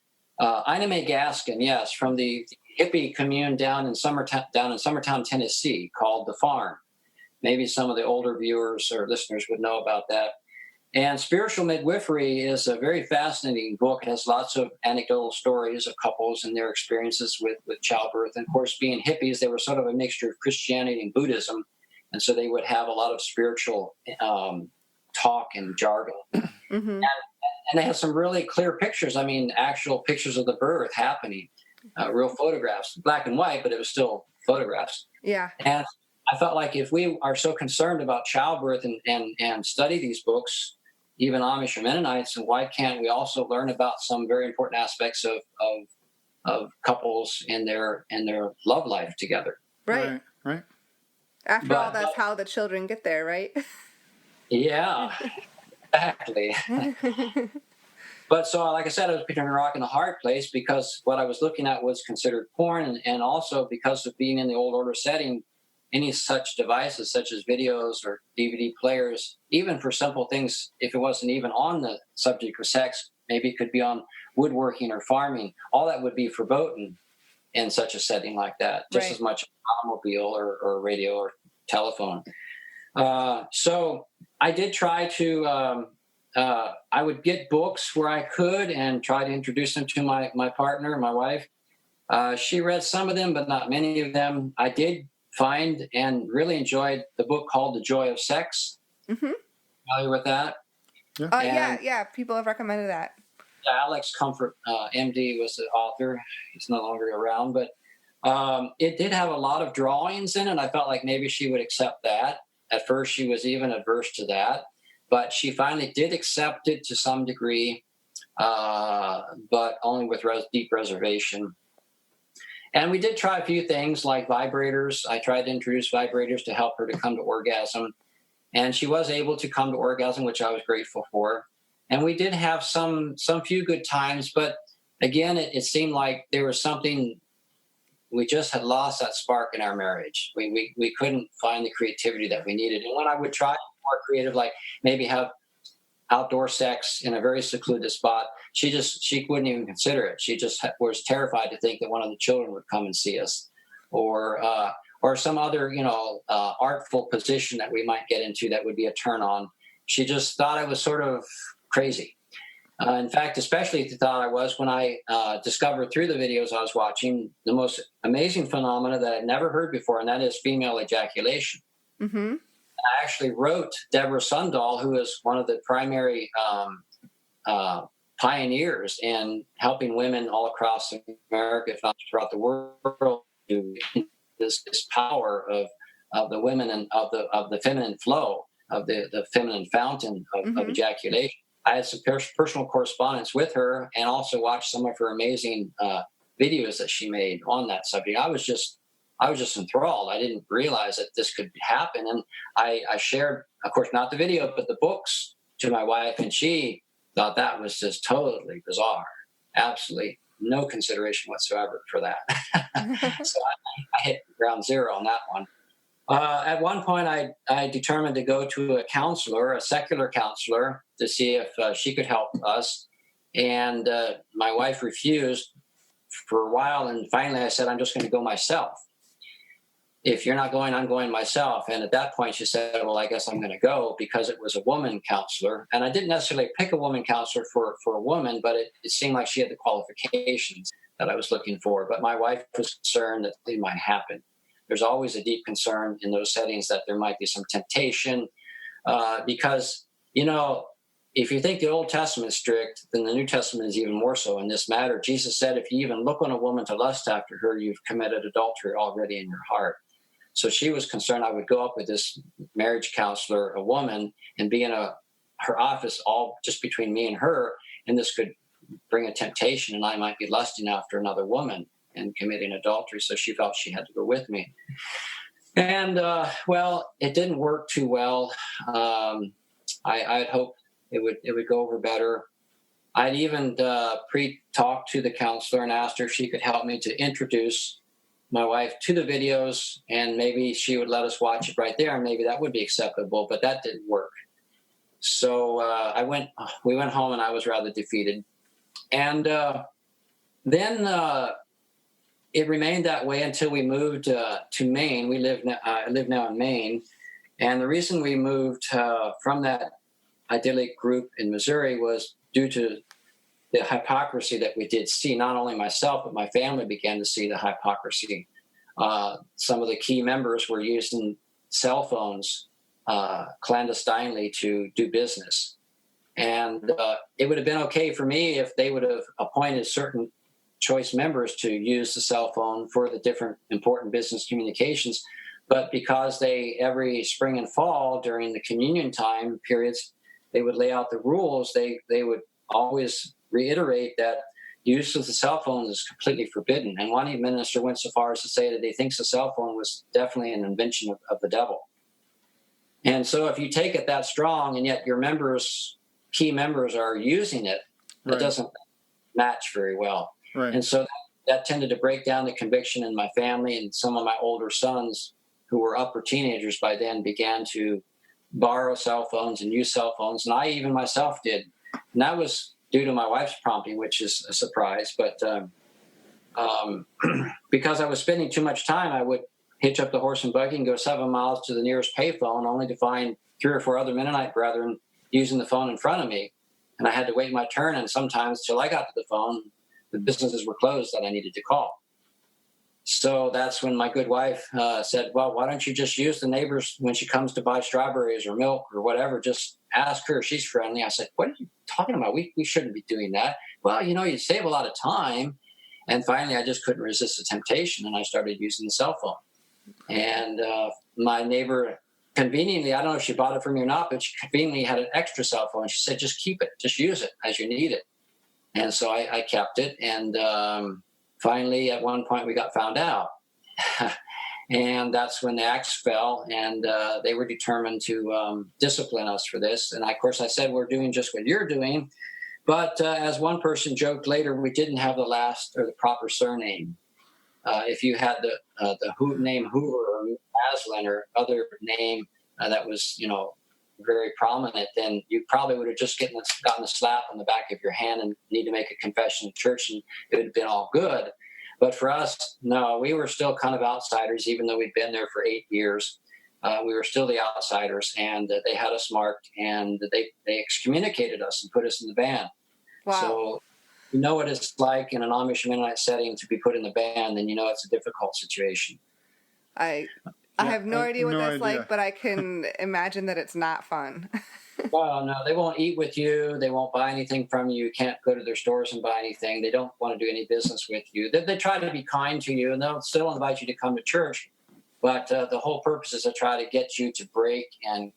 Ina Mae Gaskin, yes, from the hippie commune down in Summertown, Tennessee, called The Farm. Maybe some of the older viewers or listeners would know about that. And Spiritual Midwifery is a very fascinating book. It has lots of anecdotal stories of couples and their experiences with childbirth. And of course, being hippies, they were sort of a mixture of Christianity and Buddhism. And so they would have a lot of spiritual talk and jargon. Mm-hmm. And they have some really clear pictures. I mean, actual pictures of the birth happening, real photographs, black and white, but it was still photographs. Yeah. And I felt like if we are so concerned about childbirth and study these books, even Amish or Mennonites, and why can't we also learn about some very important aspects of couples and their love life together? Right. After all, that's how the children get there, right? Yeah, exactly. But so, like I said, I was between a rock and a hard place because what I was looking at was considered porn, and also because of being in the old order setting, any such devices such as videos or DVD players, even for simple things, if it wasn't even on the subject of sex, maybe it could be on woodworking or farming, all that would be verboten in such a setting like that, just as much automobile or radio or telephone. So I did try to, I would get books where I could and try to introduce them to my partner, my wife. She read some of them, but not many of them. I did find and really enjoyed the book called The Joy of Sex. Mm-hmm. Familiar with that? Yeah. People have recommended that. Alex Comfort, MD, was the author. He's no longer around, but it did have a lot of drawings in it. I felt like maybe she would accept that. At first, she was even adverse to that, but she finally did accept it to some degree, but only with deep reservation. And we did try a few things like vibrators. I tried to introduce vibrators to help her to come to orgasm. And she was able to come to orgasm, which I was grateful for. And we did have some few good times. But again, it seemed like there was something, we just had lost that spark in our marriage. We couldn't find the creativity that we needed. And when I would try more creative, like maybe have outdoor sex in a very secluded spot, she wouldn't even consider it. She just was terrified to think that one of the children would come and see us, or some other artful position that we might get into that would be a turn on. She just thought I was sort of crazy. In fact, especially the thought I was when I discovered through the videos I was watching the most amazing phenomena that I'd never heard before, and that is female ejaculation. Mm-hmm. I actually wrote Deborah Sundahl, who is one of the primary pioneers in helping women all across America, if not throughout the world, to this power of the women and of the feminine flow, of the feminine fountain of ejaculation. I had some personal correspondence with her, and also watched some of her amazing videos that she made on that subject. I was just enthralled. I didn't realize that this could happen, and I shared, of course, not the video, but the books to my wife, and she thought that was just totally bizarre. Absolutely no consideration whatsoever for that. So I hit ground zero on that one. At one point, I determined to go to a counselor, a secular counselor, to see if she could help us. And my wife refused for a while. And finally, I said, I'm just going to go myself. If you're not going, I'm going myself. And at that point, she said, well, I guess I'm going to go, because it was a woman counselor. And I didn't necessarily pick a woman counselor for a woman, but it seemed like she had the qualifications that I was looking for. But my wife was concerned that they might happen. There's always a deep concern in those settings that there might be some temptation, because, if you think the Old Testament is strict, then the New Testament is even more so in this matter. Jesus said, if you even look on a woman to lust after her, you've committed adultery already in your heart. So she was concerned I would go up with this marriage counselor, a woman, and be in her office all just between me and her, and this could bring a temptation, and I might be lusting after another woman and committing adultery. So she felt she had to go with me. And, it didn't work too well. I had hoped It would go over better. I'd even pre-talked to the counselor and asked her if she could help me to introduce my wife to the videos, and maybe she would let us watch it right there, and maybe that would be acceptable, but that didn't work. So we went home, and I was rather defeated. And then it remained that way until we moved to Maine. I live now in Maine, and the reason we moved from that idyllic group in Missouri was due to the hypocrisy that we did see. Not only myself, but my family began to see the hypocrisy. Some of the key members were using cell phones clandestinely to do business. And it would have been okay for me if they would have appointed certain choice members to use the cell phone for the different important business communications. But because they, every spring and fall during the communion time periods, they would lay out the rules, they would always reiterate that use of the cell phone is completely forbidden. And one minister went so far as to say that he thinks the cell phone was definitely an invention of the devil. And so if you take it that strong and yet your members, key members are using it, it doesn't match very well. Right. And so that tended to break down the conviction in my family, and some of my older sons who were upper teenagers by then began to borrow cell phones and use cell phones. And I even myself did. And that was due to my wife's prompting, which is a surprise. But because I was spending too much time, I would hitch up the horse and buggy and go 7 miles to the nearest payphone, only to find 3 or 4 other Mennonite brethren using the phone in front of me. And I had to wait my turn, and sometimes till I got to the phone, the businesses were closed that I needed to call. So that's when my good wife said, well, why don't you just use the neighbors when she comes to buy strawberries or milk or whatever? Just ask her. She's friendly. I said, what are you talking about? We shouldn't be doing that. Well, you save a lot of time. And finally, I just couldn't resist the temptation, and I started using the cell phone. And my neighbor, conveniently, I don't know if she bought it from me or not, but she conveniently had an extra cell phone. She said, just keep it. Just use it as you need it. And so I kept it. And finally, at one point, we got found out. And that's when the axe fell, and they were determined to discipline us for this. And, of course, I said, we're doing just what you're doing. But as one person joked later, we didn't have the last or the proper surname. If you had the name Hoover or Aslan or other name that was, very prominent, then you probably would have just gotten a slap on the back of your hand and need to make a confession in church, and it would have been all good. But for us, no, we were still kind of outsiders, even though we'd been there for 8 years. We were still the outsiders, and they had us marked, and they excommunicated us and put us in the ban. Wow. So you know what it's like in an Amish Mennonite setting to be put in the ban, then you know it's a difficult situation. I have no idea what that's like, but I can imagine that it's not fun. Well, no, they won't eat with you. They won't buy anything from you. You can't go to their stores and buy anything. They don't want to do any business with you. They try to be kind to you, and they'll still invite you to come to church. But the whole purpose is to try to get you to break and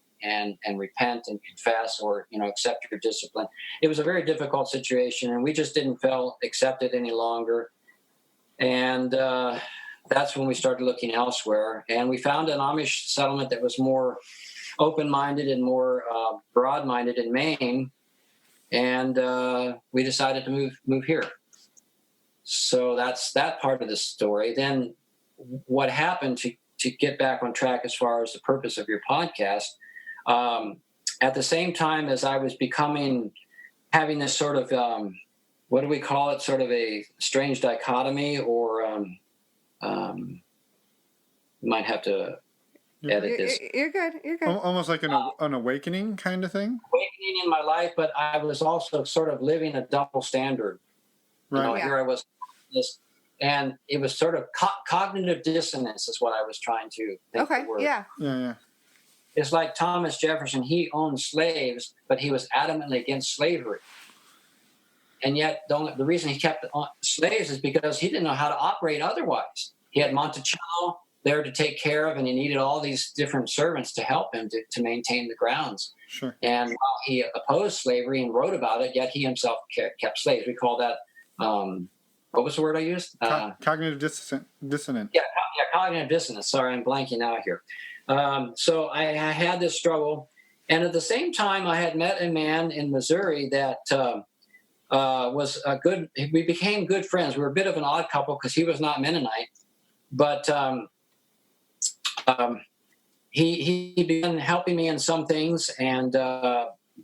repent and confess, or accept your discipline. It was a very difficult situation, and we just didn't feel accepted any longer. And that's when we started looking elsewhere. And we found an Amish settlement that was more open-minded and more broad-minded in Maine. And we decided to move here. So that's that part of the story. Then what happened, to get back on track as far as the purpose of your podcast, at the same time as I was having this sort of, what do we call it, sort of a strange dichotomy, or you might have to edit this. You're good. Almost like an awakening kind of thing? Awakening in my life, but I was also sort of living a double standard. Right. Here I was, and it was sort of cognitive dissonance is what I was trying to think the word. Yeah. It's like Thomas Jefferson. He owned slaves, but he was adamantly against slavery. And yet the reason he kept slaves is because he didn't know how to operate otherwise. He had Monticello there to take care of, and he needed all these different servants to help him to maintain the grounds. Sure. And while he opposed slavery and wrote about it, yet he himself kept slaves. We call that, what was the word I used? Cognitive dissonance. Yeah, cognitive dissonance. Sorry, I'm blanking out here. So I had this struggle, And at the same time, I had met a man in Missouri that was a good. We became good friends. We were a bit of an odd couple because he was not Mennonite, but he began helping me in some things and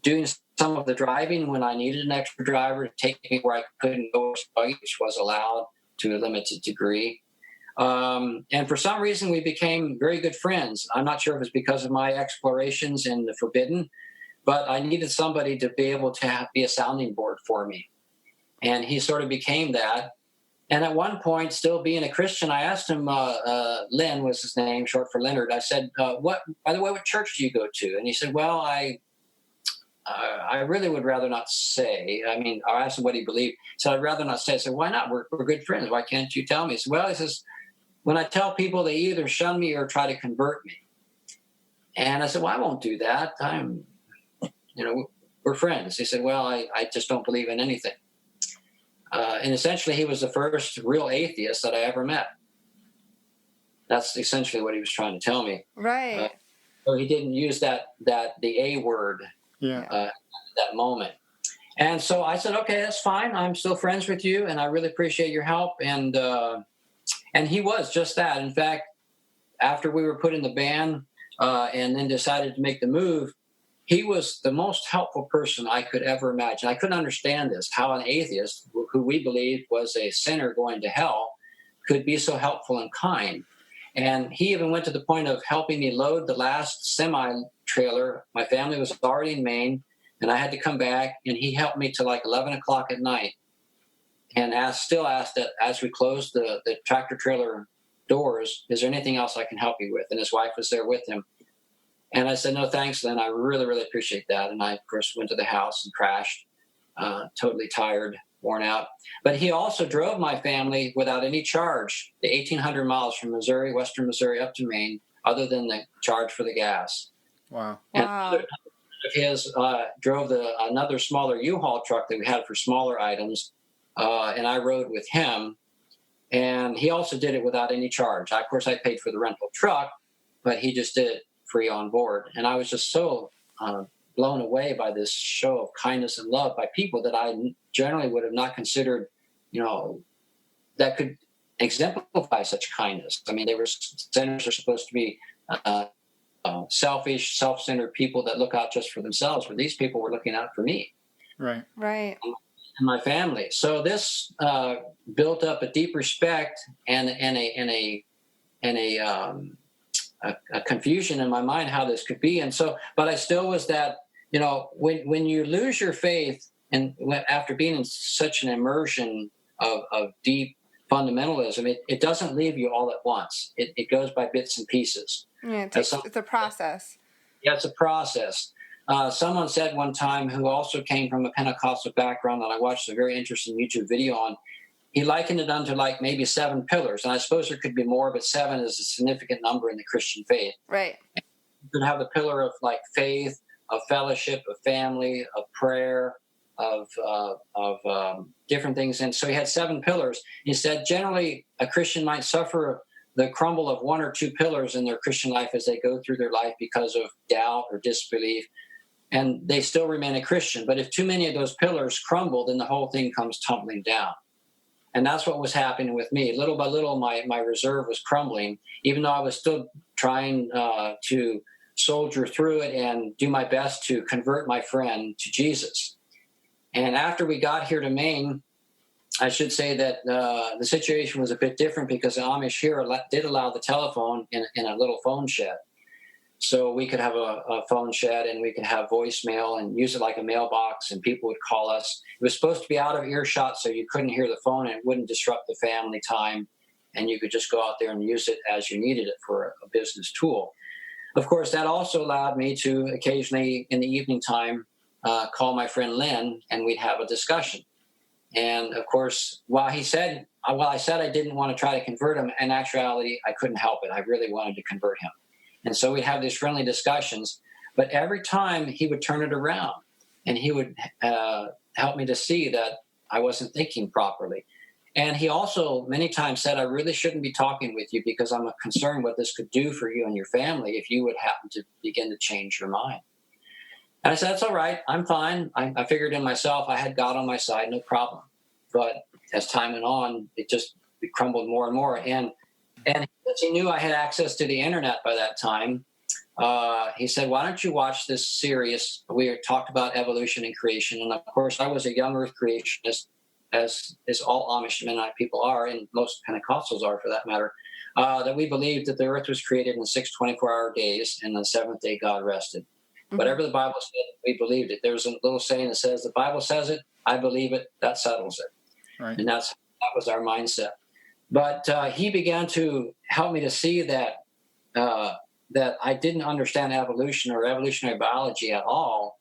doing some of the driving when I needed an extra driver to take me where I couldn't go, which was allowed to a limited degree. And for some reason, we became very good friends. I'm not sure if it's because of my explorations in the forbidden, but I needed somebody to be able to be a sounding board for me. And he sort of became that. And at one point, still being a Christian, I asked him, Lynn was his name, short for Leonard. I said, by the way, what church do you go to? And he said, well, I really would rather not say. I mean, I asked him what he believed. He said, I'd rather not say. I said, why not? We're good friends. Why can't you tell me? He said, well, he says, when I tell people, they either shun me or try to convert me. And I said, well, I won't do that. We're friends. He said, well, I just don't believe in anything. And essentially, he was the first real atheist that I ever met. That's essentially what he was trying to tell me. Right. So he didn't use the A word at that moment. And so I said, okay, that's fine. I'm still friends with you, and I really appreciate your help. And he was just that. In fact, after we were put in the ban and then decided to make the move, he was the most helpful person I could ever imagine. I couldn't understand this, how an atheist, who we believed was a sinner going to hell, could be so helpful and kind. And he even went to the point of helping me load the last semi-trailer. My family was already in Maine, and I had to come back, and he helped me till like 11 o'clock at night. And still asked that as we closed the tractor trailer doors, is there anything else I can help you with? And his wife was there with him. And I said, no, thanks, Lynn. I really, really appreciate that. And I, of course, went to the house and crashed, totally tired, worn out. But he also drove my family without any charge, the 1,800 miles from Missouri, western Missouri, up to Maine, other than the charge for the gas. Wow. And his drove another smaller U-Haul truck that we had for smaller items, and I rode with him. And he also did it without any charge. Of course, I paid for the rental truck, but he just did it free on board. And I was just so blown away by this show of kindness and love by people that I generally would have not considered, that could exemplify such kindness. I mean, sinners are supposed to be selfish, self-centered people that look out just for themselves, but these people were looking out for me. Right. And my family. So this built up a deep respect and a confusion in my mind how this could be. And so, but I still was that, when you lose your faith and after being in such an immersion of deep fundamentalism, it doesn't leave you all at once. It goes by bits and pieces. Yeah, it's a process. Yeah, it's a process. Someone said one time, who also came from a Pentecostal background, that I watched a very interesting YouTube video on, he likened it unto like maybe 7 pillars. And I suppose there could be more, but 7 is a significant number in the Christian faith. Right. You could have the pillar of like faith, of fellowship, of family, of prayer, of different things. And so he had 7 pillars. He said generally a Christian might suffer the crumble of 1 or 2 pillars in their Christian life as they go through their life because of doubt or disbelief. And they still remain a Christian. But if too many of those pillars crumble, then the whole thing comes tumbling down. And that's what was happening with me. Little by little, my reserve was crumbling, even though I was still trying to soldier through it and do my best to convert my friend to Jesus. And after we got here to Maine, I should say that the situation was a bit different because the Amish here did allow the telephone in a little phone shed. So we could have a phone shed and we could have voicemail and use it like a mailbox, and people would call us. It was supposed to be out of earshot so you couldn't hear the phone and it wouldn't disrupt the family time, and you could just go out there and use it as you needed it for a business tool. Of course, that also allowed me to occasionally in the evening time call my friend Lynn, and we'd have a discussion. And of course, while I said I didn't want to try to convert him, in actuality, I couldn't help it. I really wanted to convert him. And so we'd have these friendly discussions, but every time he would turn it around and he would help me to see that I wasn't thinking properly. And he also many times said, I really shouldn't be talking with you because I'm concerned what this could do for you and your family if you would happen to begin to change your mind. And I said, that's all right. I'm fine. I figured in myself, I had God on my side, no problem. But as time went on, it crumbled more and more. And since he knew I had access to the internet by that time, he said, why don't you watch this series? We talked about evolution and creation. And of course, I was a young earth creationist, as all Amish Mennonite people are, and most Pentecostals are for that matter, that we believed that the earth was created in 6 24-hour days, and on the seventh day God rested. Mm-hmm. Whatever the Bible said, we believed it. There's a little saying that says, the Bible says it, I believe it, that settles it. Right. And that was our mindset. But he began to help me to see that I didn't understand evolution or evolutionary biology at all,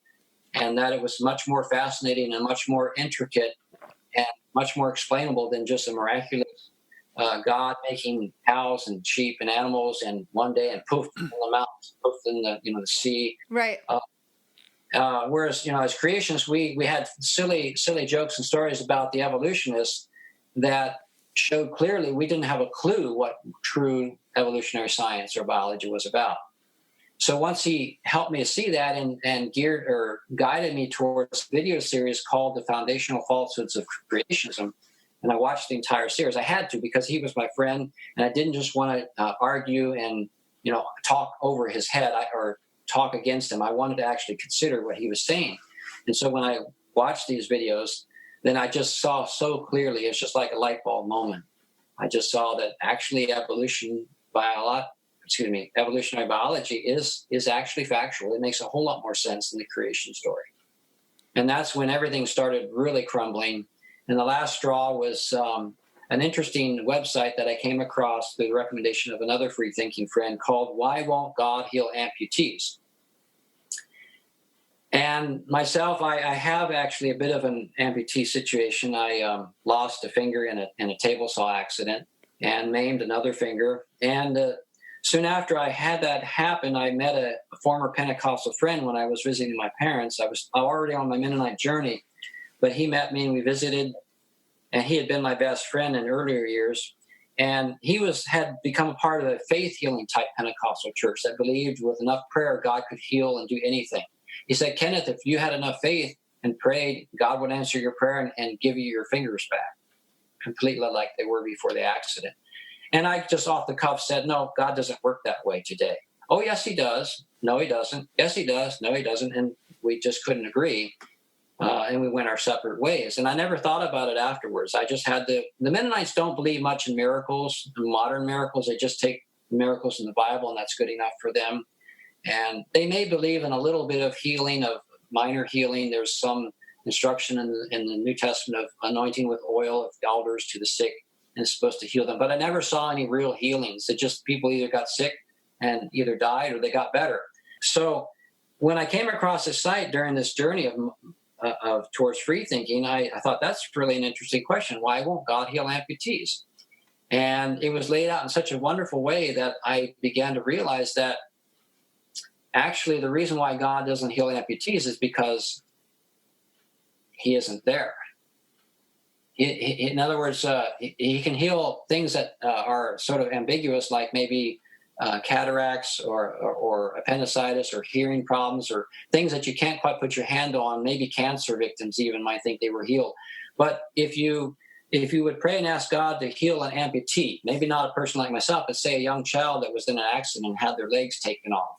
and that it was much more fascinating and much more intricate and much more explainable than just a miraculous God making cows and sheep and animals, and one day and poof in the mountains, poof in the sea. Right. Whereas as creationists, we had silly jokes and stories about the evolutionists that showed clearly we didn't have a clue what true evolutionary science or biology was about. So once he helped me to see that and geared or guided me towards a video series called The Foundational Falsehoods of Creationism, and I watched the entire series. I had to, because he was my friend, and I didn't just want to argue and talk over his head or talk against him. I wanted to actually consider what he was saying. And so when I watched these videos, then I just saw so clearly, it's just like a light bulb moment. I just saw that actually evolutionary biology is actually factual. It makes a whole lot more sense than the creation story. And that's when everything started really crumbling. And the last straw was an interesting website that I came across through the recommendation of another free-thinking friend called Why Won't God Heal Amputees? And myself, I have actually a bit of an amputee situation. I lost a finger in a table saw accident and maimed another finger. And soon after I had that happen, I met a former Pentecostal friend when I was visiting my parents. I was already on my Mennonite journey, but he met me and we visited, and he had been my best friend in earlier years. And he had become a part of a faith healing type Pentecostal church that believed with enough prayer God could heal and do anything. He said, Kenneth, if you had enough faith and prayed, God would answer your prayer and give you your fingers back, completely like they were before the accident. And I just off the cuff said, no, God doesn't work that way today. Oh, yes, he does. No, he doesn't. Yes, he does. No, he doesn't. And we just couldn't agree. And we went our separate ways. And I never thought about it afterwards. I just had the Mennonites don't believe much in miracles, modern miracles. They just take miracles in the Bible, and that's good enough for them. And they may believe in a little bit of healing, of minor healing. There's some instruction in the New Testament of anointing with oil of the elders to the sick, and it's supposed to heal them. But I never saw any real healings. It just people either got sick and either died or they got better. So when I came across this site during this journey of towards free thinking, I thought that's really an interesting question. Why won't God heal amputees? And it was laid out in such a wonderful way that I began to realize that actually the reason why God doesn't heal amputees is because he isn't there. In other words, he can heal things that are sort of ambiguous, like maybe cataracts or appendicitis or hearing problems or things that you can't quite put your hand on. Maybe cancer victims even might think they were healed. But if you would pray and ask God to heal an amputee, maybe not a person like myself, but say a young child that was in an accident and had their legs taken off,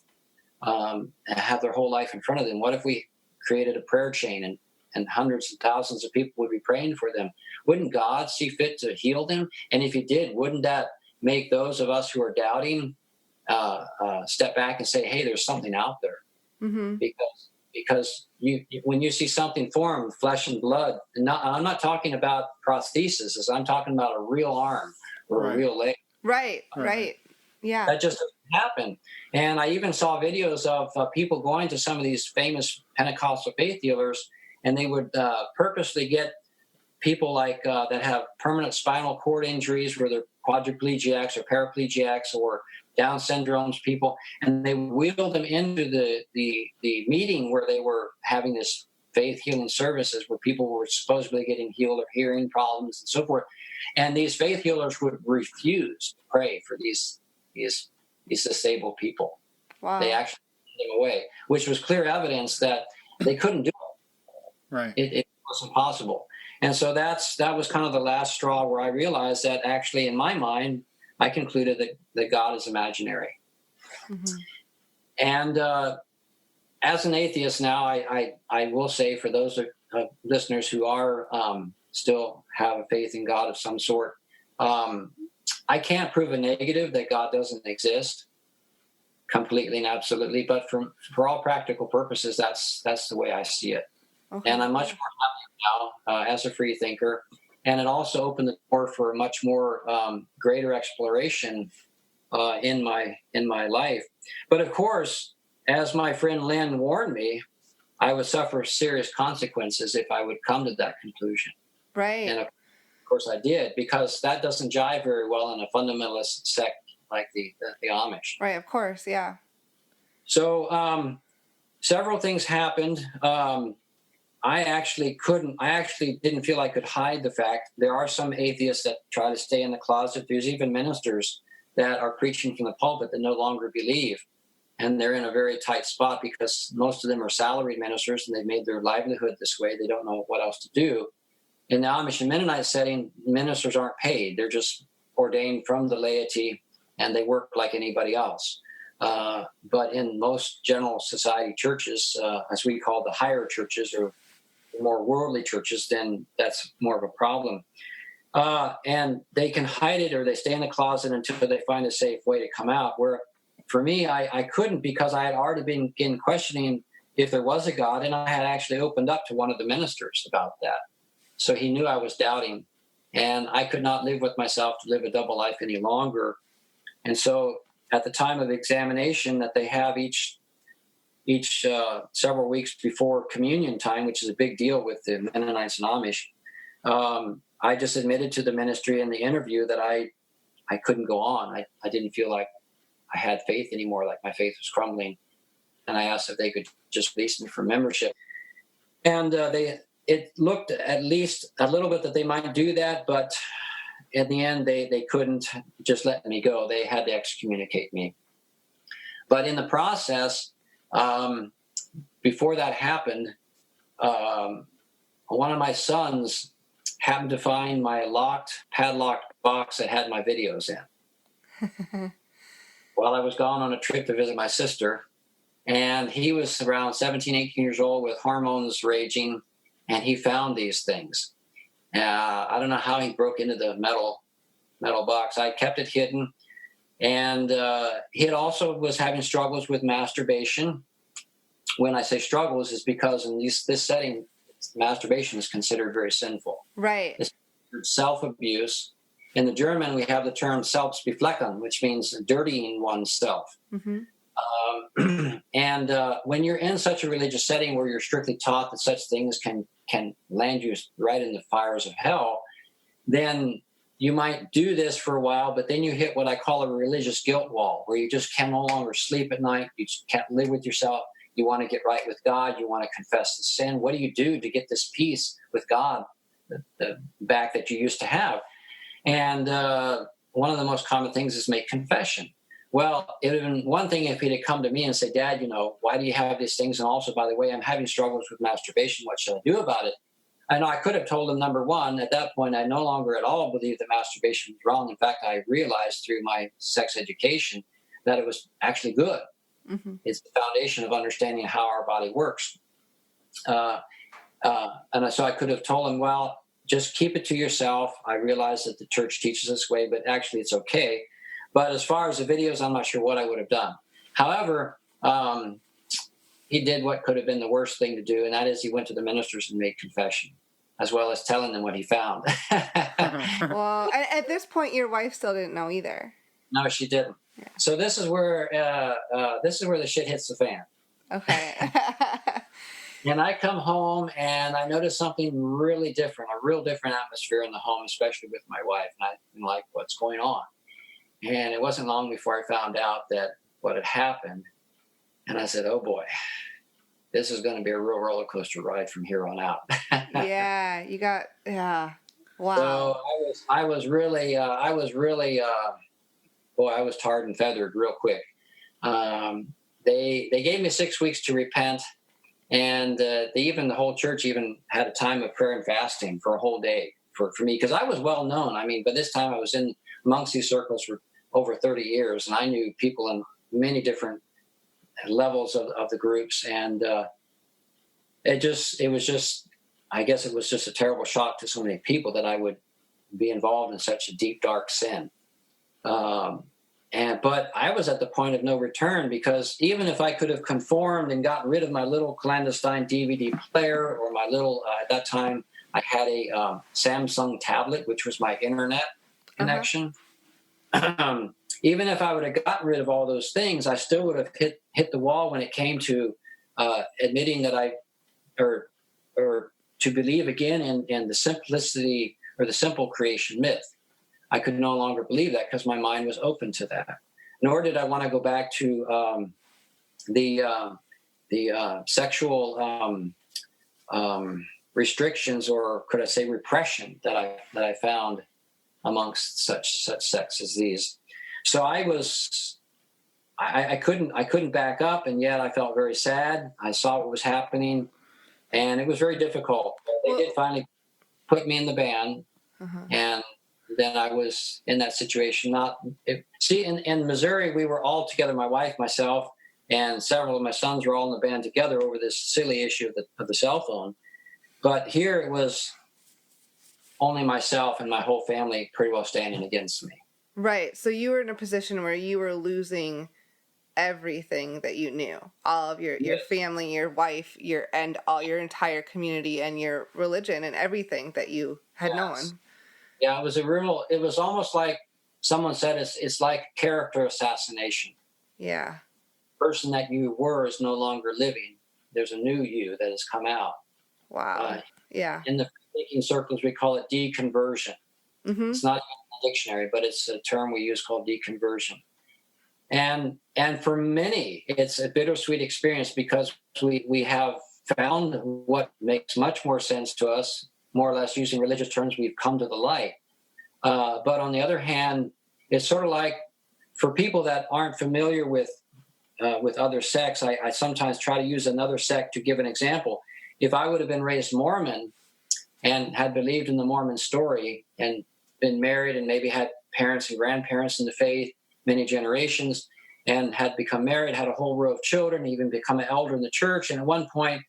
and have their whole life in front of them. What if we created a prayer chain and hundreds and thousands of people would be praying for them? Wouldn't God see fit to heal them? And if he did, wouldn't that make those of us who are doubting step back and say, hey, there's something out there? Mm-hmm. Because when you see something form, flesh and blood, I'm not talking about prosthesis, I'm talking about a real arm or a real leg. Right. Yeah. That just doesn't happen. And I even saw videos of people going to some of these famous Pentecostal faith healers, and they would purposely get people like that have permanent spinal cord injuries, where they're quadriplegics or paraplegics or Down syndromes people, and they wheeled them into the meeting where they were having this faith healing services where people were supposedly getting healed of hearing problems and so forth. And these faith healers would refuse to pray for these disabled people. Wow. They actually sent them away, which was clear evidence that They couldn't do Right. it. It was impossible. And so that was kind of the last straw where I realized that actually in my mind, I concluded that God is imaginary. Mm-hmm. And as an atheist now, I will say for those listeners who are still have a faith in God of some sort, I can't prove a negative that God doesn't exist completely and absolutely, but for all practical purposes, that's the way I see it. Okay. And I'm much more happy now as a free thinker, and it also opened the door for a much more greater exploration in my life. But of course, as my friend Lynn warned me, I would suffer serious consequences if I would come to that conclusion. Right. And of course I did, because that doesn't jive very well in a fundamentalist sect like the Amish. Right, of course, yeah. So several things happened. I actually didn't feel I could hide the fact there are some atheists that try to stay in the closet. There's even ministers that are preaching from the pulpit that no longer believe. And they're in a very tight spot because most of them are salaried ministers and they've made their livelihood this way. They don't know what else to do. In the Amish and Mennonite setting, ministers aren't paid. They're just ordained from the laity and they work like anybody else. But in most general society churches, as we call the higher churches or more worldly churches, then that's more of a problem. And they can hide it or they stay in the closet until they find a safe way to come out. Where for me, I couldn't, because I had already been questioning if there was a God, and I had actually opened up to one of the ministers about that. So he knew I was doubting, and I could not live with myself to live a double life any longer. And so at the time of examination that they have each several weeks before communion time, which is a big deal with the Mennonites and Amish, I just admitted to the ministry in the interview that I couldn't go on. I didn't feel like I had faith anymore, like my faith was crumbling. And I asked if they could just release me from membership. And it looked at least a little bit that they might do that, but in the end, they couldn't just let me go. They had to excommunicate me. But in the process, before that happened, one of my sons happened to find my padlocked box that had my videos in. While I was gone on a trip to visit my sister, and he was around 17, 18 years old with hormones raging, and he found these things. I don't know how he broke into the metal box. I kept it hidden, and he also was having struggles with masturbation. When I say struggles, is because in this setting, masturbation is considered very sinful. Right. It's self-abuse. In the German, we have the term Selbstbefleckung, which means dirtying oneself. Mm-hmm. And when you're in such a religious setting where you're strictly taught that such things can land you right in the fires of hell, then you might do this for a while, but then you hit what I call a religious guilt wall, where you just can no longer sleep at night. You just can't live with yourself. You want to get right with God. You want to confess the sin. What do you do to get this peace with God the back that you used to have? And one of the most common things is make confession. Well, it would have been one thing if he'd have come to me and said, Dad, why do you have these things? And also, by the way, I'm having struggles with masturbation. What should I do about it? I know I could have told him, number one, at that point, I no longer at all believed that masturbation was wrong. In fact, I realized through my sex education that it was actually good. Mm-hmm. It's the foundation of understanding how our body works. And so I could have told him, well, just keep it to yourself. I realize that the church teaches this way, but actually it's okay. But as far as the videos, I'm not sure what I would have done. However, he did what could have been the worst thing to do, and that is he went to the ministers and made confession, as well as telling them what he found. Well, at this point, your wife still didn't know either. No, she didn't. Yeah. So this is where the shit hits the fan. Okay. And I come home and I notice something really different, a real different atmosphere in the home, especially with my wife. And I'm like, what's going on? And it wasn't long before I found out that what had happened. And I said, oh boy, this is going to be a real roller coaster ride from here on out. Yeah. Wow. So I was really, boy, I was tarred and feathered real quick. They gave me 6 weeks to repent. And even the whole church even had a time of prayer and fasting for a whole day for me, because I was well known. I mean, by this time I was in amongst these circles for over 30 years, and I knew people in many different levels of the groups. And I guess it was just a terrible shock to so many people that I would be involved in such a deep, dark sin. But I was at the point of no return, because even if I could have conformed and gotten rid of my little clandestine DVD player, or my little, at that time, I had a Samsung tablet, which was my internet connection. Even if I would have gotten rid of all those things, I still would have hit the wall when it came to admitting that or to believe again in the simplicity or the simple creation myth. I could no longer believe that because my mind was open to that. Nor did I want to go back to the sexual restrictions, or could I say repression, that I found amongst such sects as these. So I couldn't back up, and yet I felt very sad. I saw what was happening, and it was very difficult. They did finally put me in the band, and then I was in that situation. In Missouri, we were all together, my wife, myself, and several of my sons were all in the band together over this silly issue of the cell phone. But here it was only myself and my whole family pretty well standing against me. Right. So you were in a position where you were losing everything that you knew, all of your family, your wife, and all your entire community, and your religion, and everything that you had known. Yeah, it was almost like someone said, it's like character assassination. Yeah. The person that you were is no longer living. There's a new you that has come out. Wow. Yeah. In the thinking circles, we call it deconversion. Mm-hmm. It's not in the dictionary, but it's a term we use called deconversion. And for many, it's a bittersweet experience, because we have found what makes much more sense to us, more or less using religious terms. We've come to the light. But on the other hand, it's sort of like, for people that aren't familiar with other sects, I sometimes try to use another sect to give an example. If I would have been raised Mormon and had believed in the Mormon story and been married and maybe had parents and grandparents in the faith many generations, and had become married, had a whole row of children, even become an elder in the church, and at one point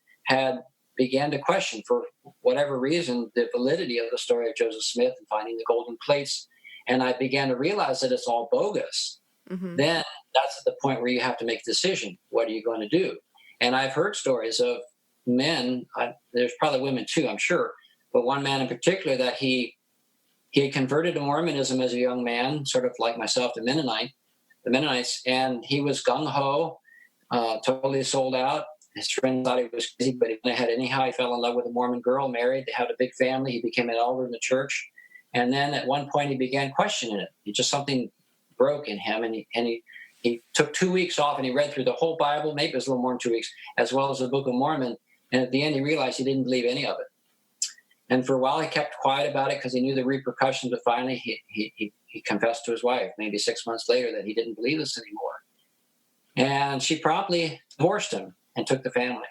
began to question, for whatever reason, the validity of the story of Joseph Smith and finding the golden plates, and I began to realize that it's all bogus. Mm-hmm. Then that's at the point where you have to make a decision. What are you going to do? And I've heard stories of men, there's probably women too, I'm sure, but one man in particular, that he had converted to Mormonism as a young man, sort of like myself, the Mennonites, and he was gung-ho, totally sold out. His friend thought he was crazy, but he went ahead anyhow. He fell in love with a Mormon girl, married. They had a big family. He became an elder in the church. And then at one point he began questioning it. Something broke in him, and he took 2 weeks off, and he read through the whole Bible, maybe it was a little more than 2 weeks, as well as the Book of Mormon. And at the end he realized he didn't believe any of it. And for a while he kept quiet about it because he knew the repercussions, but finally he confessed to his wife maybe 6 months later that he didn't believe this anymore. And she promptly divorced him and took the family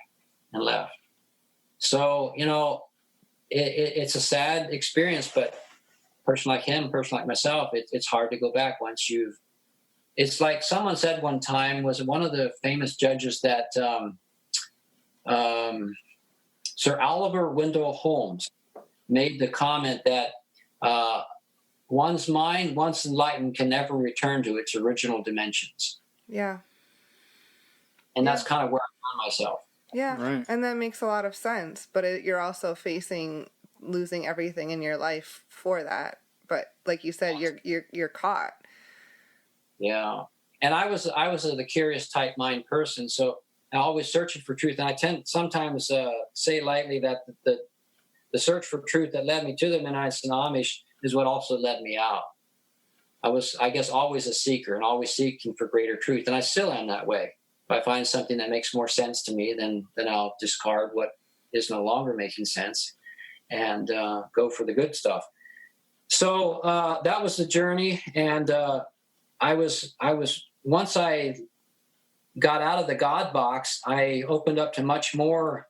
and left. So, it's a sad experience, but a person like him, a person like myself, it's hard to go back once it's like someone said one time, was one of the famous judges, that Sir Oliver Wendell Holmes made the comment that one's mind, once enlightened, can never return to its original dimensions. Yeah. And that's kind of where I found myself. Yeah, right. And that makes a lot of sense. But you're also facing losing everything in your life for that. But like you said, you're caught. Yeah. And I was the curious type mind person, so I'm always searching for truth. And I tend sometimes say lightly that the search for truth that led me to the Mennonites and Amish is what also led me out. I was, I guess, always a seeker and always seeking for greater truth, and I still am that way. If I find something that makes more sense to me, then I'll discard what is no longer making sense and go for the good stuff. So that was the journey, and I was once I got out of the God box, I opened up to much more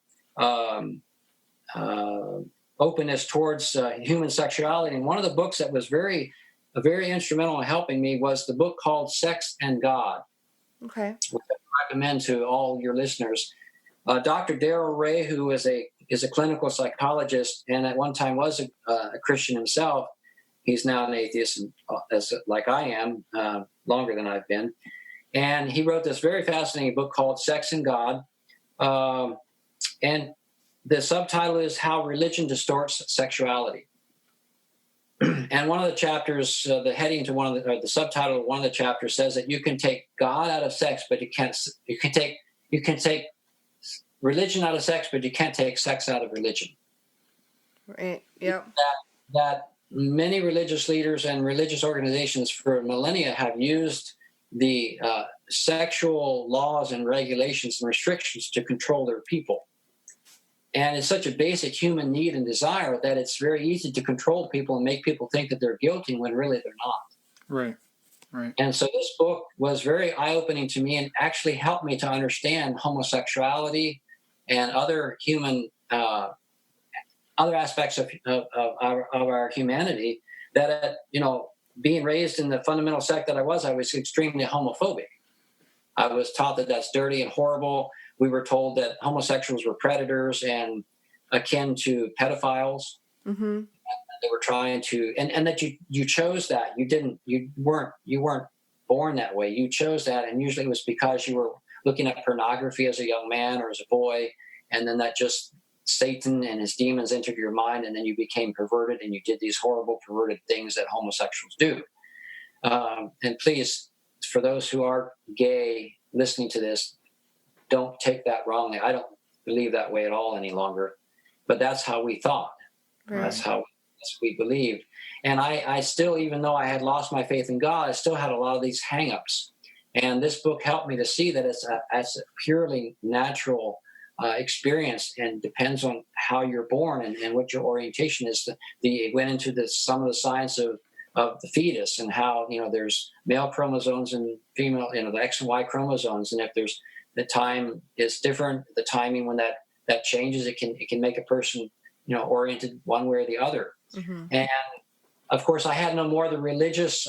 openness towards human sexuality. And one of the books that was very instrumental in helping me was the book called Sex and God. Okay. Which I recommend to all your listeners. Dr. Darrell Ray, who is a clinical psychologist and at one time was a Christian himself, he's now an atheist, like I am, longer than I've been. And he wrote this very fascinating book called Sex and God. And the subtitle is How Religion Distorts Sexuality. And one of the chapters, the heading to the subtitle of one of the chapters says that you can take God out of sex, but you can take religion out of sex, but you can't take sex out of religion. Right. Yep. That many religious leaders and religious organizations for millennia have used the sexual laws and regulations and restrictions to control their people. And it's such a basic human need and desire that it's very easy to control people and make people think that they're guilty when really they're not. Right, right. And so this book was very eye-opening to me and actually helped me to understand homosexuality and other human, other aspects of our humanity. That, being raised in the fundamental sect that I was extremely homophobic. I was taught that that's dirty and horrible. We were told that homosexuals were predators and akin to pedophiles. Mm-hmm. And they were trying to, and that you chose that. You weren't born that way. You chose that, and usually it was because you were looking at pornography as a young man or as a boy, and then that just Satan and his demons entered your mind, and then you became perverted, and you did these horrible perverted things that homosexuals do. And please, for those who are gay listening to this, don't take that wrongly. I don't believe that way at all any longer, but that's how we thought. Right. That's how we believed. And I still, even though I had lost my faith in God, I still had a lot of these hang-ups. And this book helped me to see that it's a purely natural experience and depends on how you're born and what your orientation is. It went into some of the science of the fetus and how, there's male chromosomes and female, the X and Y chromosomes. And if there's the time is different, the timing when that changes, it can make a person, oriented one way or the other. Mm-hmm. And of course, I had no more of the religious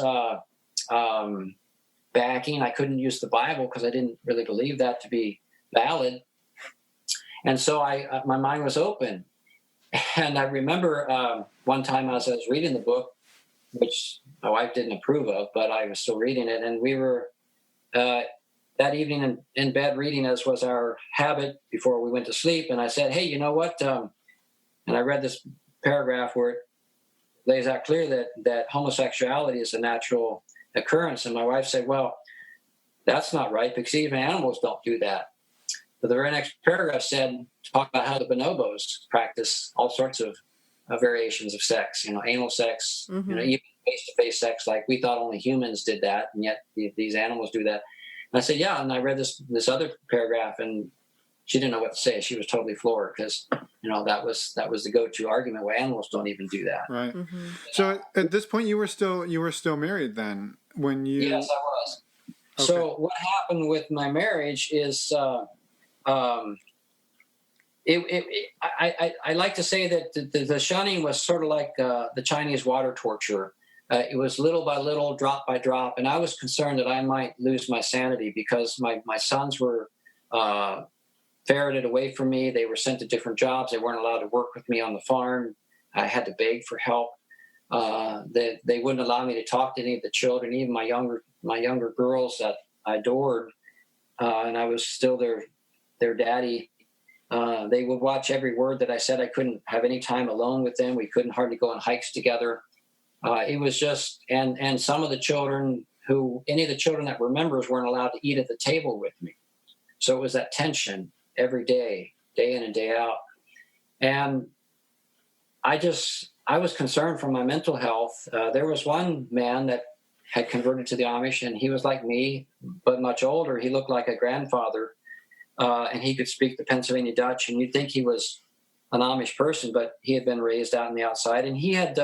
backing. I couldn't use the Bible because I didn't really believe that to be valid. And so my mind was open. And I remember one time as I was reading the book, which my wife didn't approve of, but I was still reading it. And we were that evening in bed reading, as was our habit before we went to sleep. And I said, hey, you know what? And I read this paragraph where it lays out clear that homosexuality is a natural occurrence. And my wife said, well, that's not right because even animals don't do that. But the very next paragraph talk about how the bonobos practice all sorts of variations of sex, anal sex, mm-hmm. Even face-to-face sex, like we thought only humans did that, and yet these animals do that. And I said, yeah, and I read this other paragraph, and she didn't know what to say. She was totally floored because, that was the go-to argument where animals don't even do that. Right. Mm-hmm. So at this point, you were still married then when you... Yes, I was. Okay. So what happened with my marriage is... I like to say that the shunning was sort of like the Chinese water torture. It was little by little, drop by drop, and I was concerned that I might lose my sanity because my sons were ferreted away from me. They were sent to different jobs. They weren't allowed to work with me on the farm. I had to beg for help. They wouldn't allow me to talk to any of the children, even my younger girls that I adored, and I was still their daddy. They would watch every word that I said. I couldn't have any time alone with them. We couldn't hardly go on hikes together. It was just, and some of the children any of the children that were members weren't allowed to eat at the table with me. So it was that tension every day, day in and day out. And I was concerned for my mental health. There was one man that had converted to the Amish, and he was like me, but much older. He looked like a grandfather. And he could speak the Pennsylvania Dutch, and you'd think he was an Amish person, but he had been raised out in the outside, and he had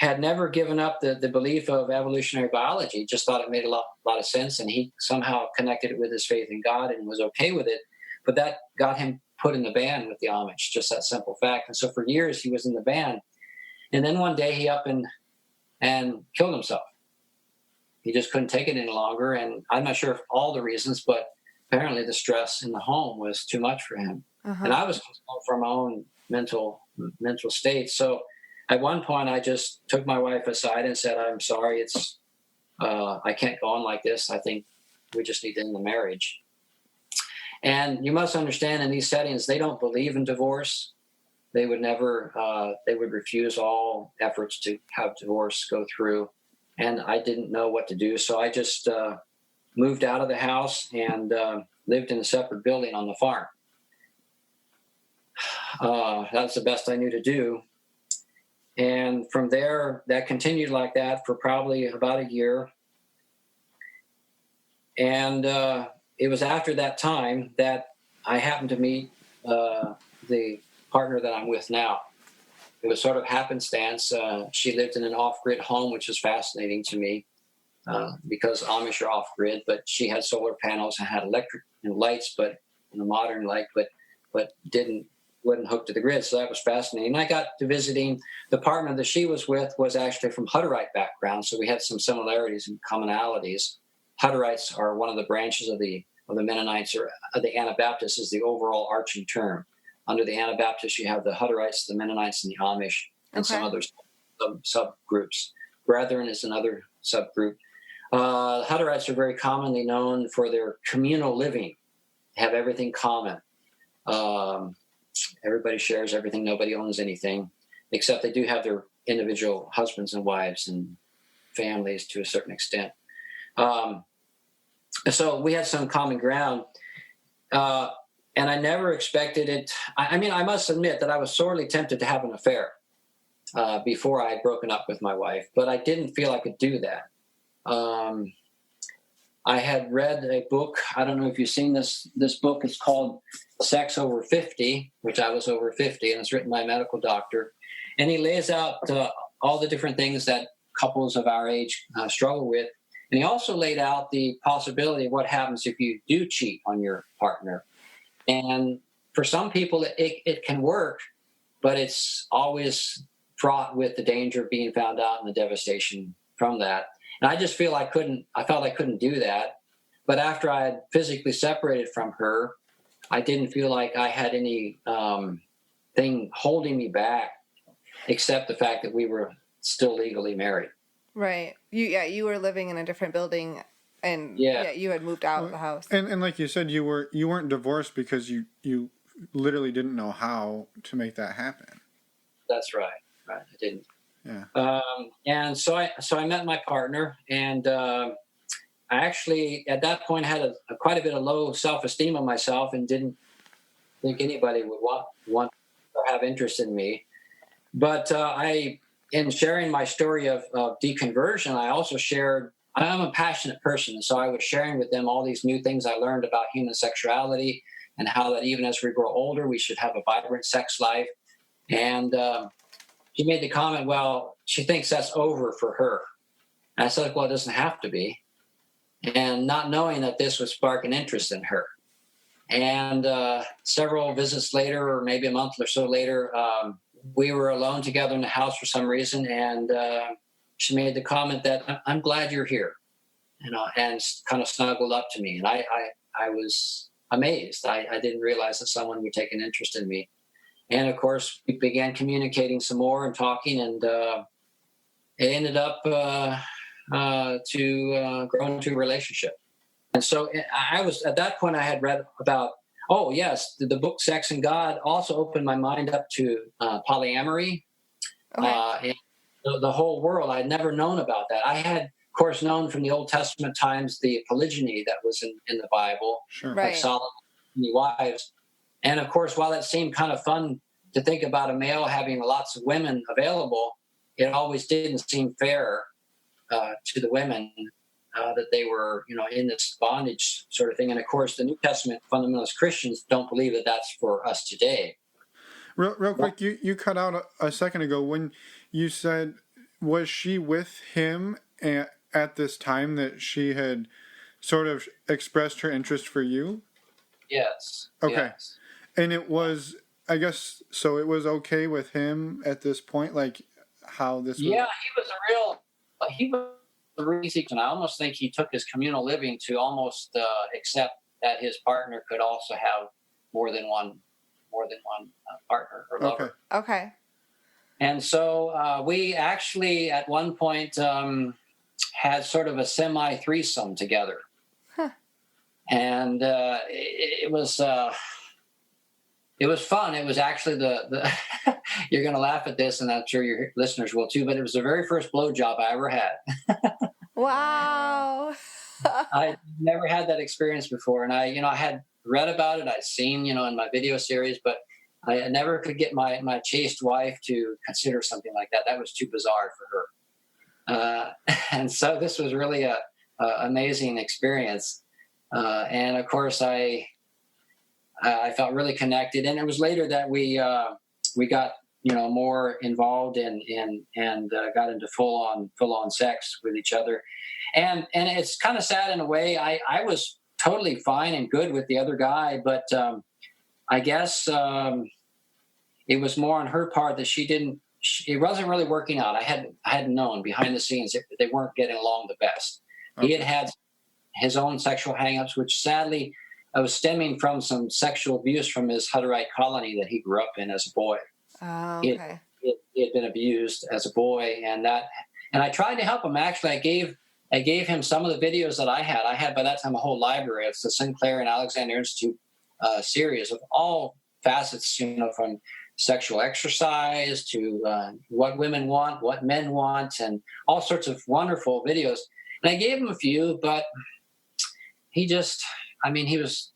had never given up the belief of evolutionary biology, just thought it made a lot of sense, and he somehow connected it with his faith in God and was okay with it. But that got him put in the band with the Amish, just that simple fact. And so for years he was in the band. And then one day he up and killed himself. He just couldn't take it any longer. And I'm not sure of all the reasons, but apparently the stress in the home was too much for him. Uh-huh. And I was concerned for my own mental state. So at one point I just took my wife aside and said, I'm sorry, I can't go on like this. I think we just need to end the marriage. And you must understand, in these settings, they don't believe in divorce. They would never, they would refuse all efforts to have divorce go through. And I didn't know what to do. So I just moved out of the house and lived in a separate building on the farm. That's the best I knew to do. And from there, that continued like that for probably about a year. And it was after that time that I happened to meet the partner that I'm with now. It was sort of happenstance. She lived in an off-grid home, which is fascinating to me because Amish are off-grid, but she had solar panels and had electric and lights, but in a modern light, but wasn't hooked to the grid. So that was fascinating. And I got to visiting the partner that she was with was actually from Hutterite background, so we had some similarities and commonalities. Hutterites are one of the branches of the Mennonites, or the Anabaptists is the overall arching term. Under the Anabaptists, you have the Hutterites, the Mennonites, and the Amish, and some other subgroups. Brethren is another subgroup. Hutterites are very commonly known for their communal living. They have everything common. Everybody shares everything. Nobody owns anything, except they do have their individual husbands and wives and families to a certain extent. So we had some common ground. And I never expected it. I mean, I must admit that I was sorely tempted to have an affair before I had broken up with my wife, but I didn't feel I could do that. I had read a book. I don't know if you've seen this book. It's called Sex Over 50, which I was over 50, and it's written by a medical doctor. And he lays out all the different things that couples of our age struggle with. And he also laid out the possibility of what happens if you do cheat on your partner. And for some people, it can work, but it's always fraught with the danger of being found out and the devastation from that. And I just felt I couldn't do that. But after I had physically separated from her, I didn't feel like I had any thing holding me back, except the fact that we were still legally married. Right. You were living in a different building. And you had moved out of the house. And like you said, you weren't divorced because you literally didn't know how to make that happen. That's right. Right. I didn't. Yeah. And so I met my partner, and I actually at that point had quite a bit of low self-esteem of myself, and didn't think anybody would want or have interest in me. But in sharing my story of deconversion, I also shared. I'm a passionate person, and so I was sharing with them all these new things I learned about human sexuality and how that even as we grow older, we should have a vibrant sex life. And she made the comment, well, she thinks that's over for her. And I said, well, it doesn't have to be. And not knowing that this would spark an interest in her. And several visits later, or maybe a month or so later, we were alone together in the house for some reason, and she made the comment that I'm glad you're here, and kind of snuggled up to me. And I was amazed. I didn't realize that someone would take an interest in me. And of course, we began communicating some more and talking, and it ended up to grow into a relationship. And so I was, at that point, I had read about, oh yes, the book Sex and God also opened my mind up to polyamory. Okay. And the whole world. I'd never known about that. I had, of course, known from the Old Testament times the polygyny that was in the Bible, sure. Like Solomon and his wives. And of course, while it seemed kind of fun to think about a male having lots of women available, it always didn't seem fair to the women that they were, in this bondage sort of thing. And of course, the New Testament fundamentalist Christians don't believe that that's for us today. Real quick, you cut out a second ago when you said was she with him at this time that she had sort of expressed her interest for you? Yes. Okay. Yes. And it was, I guess, so it was okay with him at this point, like how this was? Yeah, he was a really easy, and I almost think he took his communal living to almost accept that his partner could also have more than one partner or lover. Okay. And so we actually at one point had sort of a semi threesome together. Huh. And it was fun. It was actually the you're going to laugh at this, and I'm sure your listeners will too, but it was the very first blowjob I ever had. Wow. I never had that experience before. And I had read about it. I'd seen, in my video series, but I never could get my chaste wife to consider something like that. That was too bizarre for her. And so this was really a amazing experience. And of course I felt really connected. And it was later that we got, more involved and got into full on sex with each other. And it's kind of sad in a way. I was totally fine and good with the other guy, but I guess it was more on her part that it wasn't really working out. I had known behind the scenes that they weren't getting along the best. Okay. He had his own sexual hangups, which sadly was stemming from some sexual abuse from his Hutterite colony that he grew up in as a boy. Oh, okay. He had been abused as a boy, and I tried to help him. Actually, I gave him some of the videos that I had. I had by that time a whole library of the Sinclair and Alexander Institute series of all facets, from sexual exercise to what women want, what men want, and all sorts of wonderful videos. And I gave him a few, but he was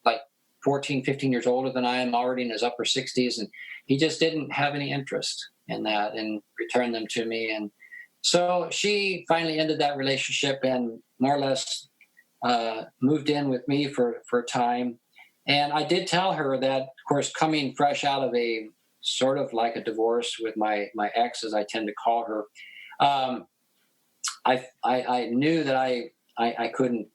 like 14, 15 years older than I am, already in his upper 60s, and he just didn't have any interest in that and returned them to me. And so she finally ended that relationship and more or less moved in with me for a time. And I did tell her that, of course, coming fresh out of a sort of like a divorce with my ex, as I tend to call her, I knew that I couldn't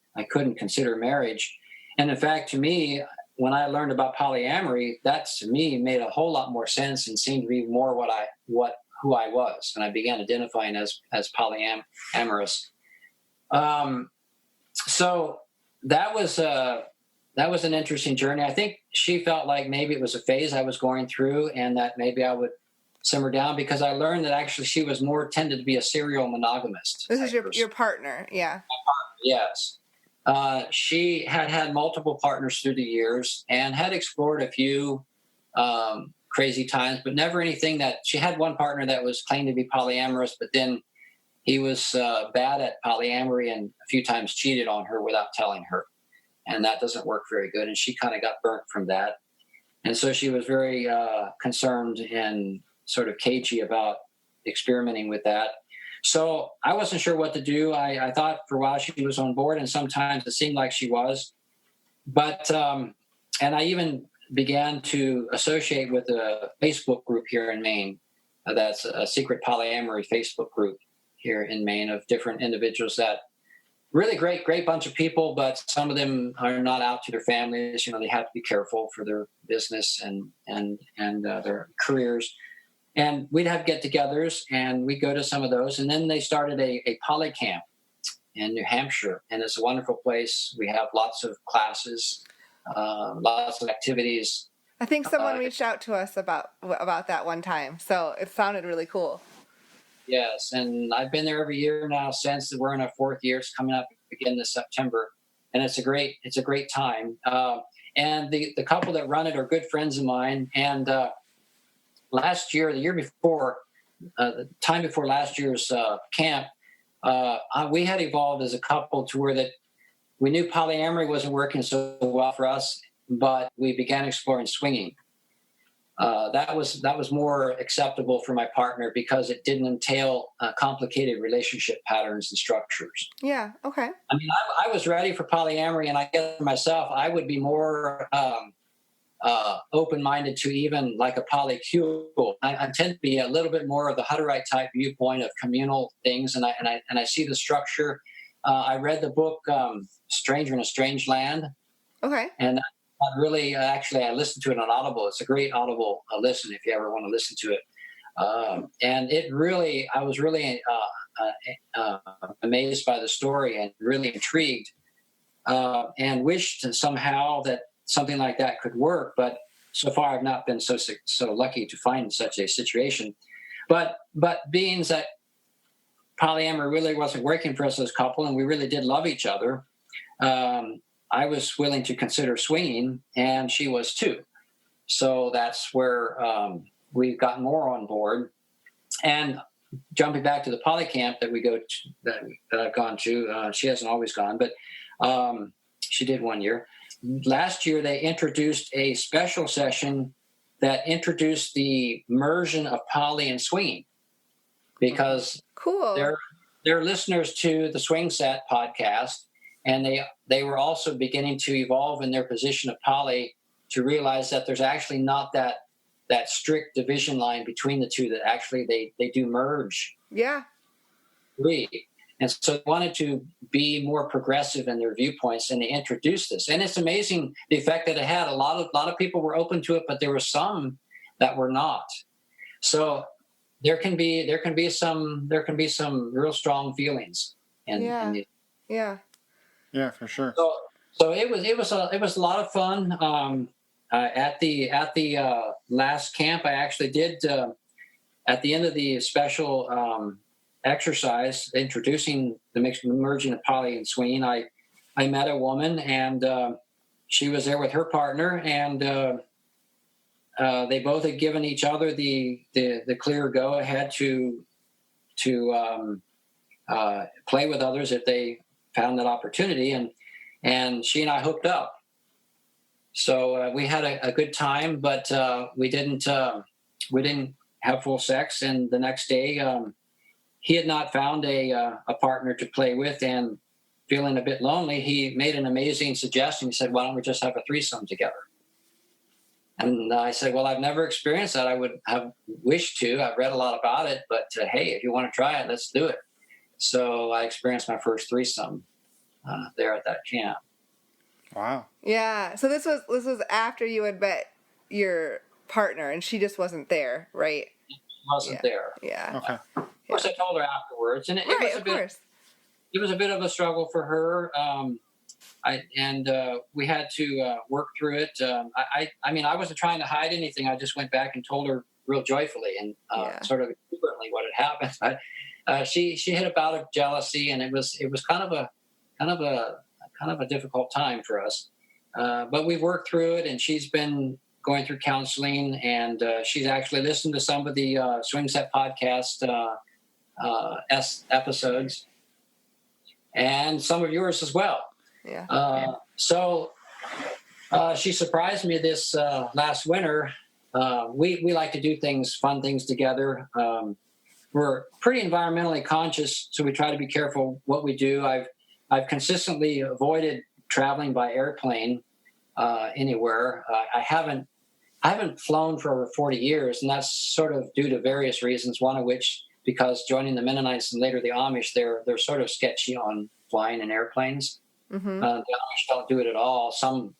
consider marriage. And in fact, to me, when I learned about polyamory, that to me made a whole lot more sense and seemed to be more who I was. And I began identifying as polyamorous. So that was an interesting journey. I think she felt like maybe it was a phase I was going through and that maybe I would simmer down, because I learned that actually she was more tended to be a serial monogamist. This is your partner, yeah. My partner, yes. She had multiple partners through the years and had explored a few crazy times, but never anything that she had one partner that was claimed to be polyamorous, but then he was bad at polyamory and a few times cheated on her without telling her. And that doesn't work very good. And she kind of got burnt from that. And so she was very concerned and sort of cagey about experimenting with that. So I wasn't sure what to do. I thought for a while she was on board, and sometimes it seemed like she was. But, and I even began to associate with a Facebook group here in Maine. That's a secret polyamory Facebook group here in Maine of different individuals that really great bunch of people, but some of them are not out to their families. They have to be careful for their business and their careers. And we'd have get-togethers, and we'd go to some of those. And then they started a poly camp in New Hampshire, and it's a wonderful place. We have lots of classes, lots of activities. I think someone reached out to us about that one time, so it sounded really cool. Yes, and I've been there every year now since. We're in our fourth year. It's coming up again this September, and it's a great time. And the couple that run it are good friends of mine. And the year before, the time before last year's camp, we had evolved as a couple to where that we knew polyamory wasn't working so well for us, but we began exploring swinging. That was more acceptable for my partner because it didn't entail complicated relationship patterns and structures. Yeah. Okay. I mean, I was ready for polyamory, and I guess for myself, I would be more open-minded to even like a polycule. I tend to be a little bit more of the Hutterite type viewpoint of communal things, and I see the structure. I read the book Stranger in a Strange Land. Okay. And I really, actually, I listened to it on Audible. It's a great Audible listen if you ever want to listen to it. And it really, I was really amazed by the story and really intrigued, and wished somehow that something like that could work. But so far, I've not been so lucky to find such a situation. But being that polyamory really wasn't working for us as a couple, and we really did love each other, I was willing to consider swinging, and she was too. So that's where we've gotten more on board. And jumping back to the poly camp that we go to, that I've gone to, she hasn't always gone, but she did 1 year. Last year, they introduced a special session that introduced the immersion of poly and swinging, because cool. They're listeners to the Swing Set podcast, and they were also beginning to evolve in their position of poly to realize that there's actually not that strict division line between the two, that actually they do merge. Yeah. And so they wanted to be more progressive in their viewpoints, and they introduced this. And it's amazing the effect that it had. A lot of people were open to it, but there were some that were not. So there can be some real strong feelings. Yeah, for sure. So it was a lot of fun. At the last camp, I actually did at the end of the special exercise introducing the merging of poly and swinging, I met a woman, and she was there with her partner, and they both had given each other the clear go ahead to play with others if they found that opportunity, and she and I hooked up. So we had a good time, but we didn't have full sex. And the next day, he had not found a partner to play with, and feeling a bit lonely, he made an amazing suggestion. He said, "Why don't we just have a threesome together?" And I said, "Well, I've never experienced that. I would have wished to. I've read a lot about it, but hey, if you want to try it, let's do it." So I experienced my first threesome there at that camp. Wow. Yeah. So this was after you had met your partner, and she just wasn't there, right? She wasn't there. Yeah. Okay. Of course, I told her afterwards, and it was a bit of a struggle for her. We had to work through it. I mean, I wasn't trying to hide anything. I just went back and told her real joyfully and sort of exuberantly what had happened. But she hit a bout of jealousy, and it was kind of a difficult time for us. But we've worked through it, and she's been going through counseling, and she's actually listened to some of the Swing Set podcast episodes, and some of yours as well. Yeah. So she surprised me this last winter. We like to do fun things together. We're pretty environmentally conscious, so we try to be careful what we do. I've consistently avoided traveling by airplane anywhere. I haven't flown for over 40 years, and that's sort of due to various reasons. One of which, because joining the Mennonites and later the Amish, they're sort of sketchy on flying in airplanes. Mm-hmm. The Amish don't do it at all. Some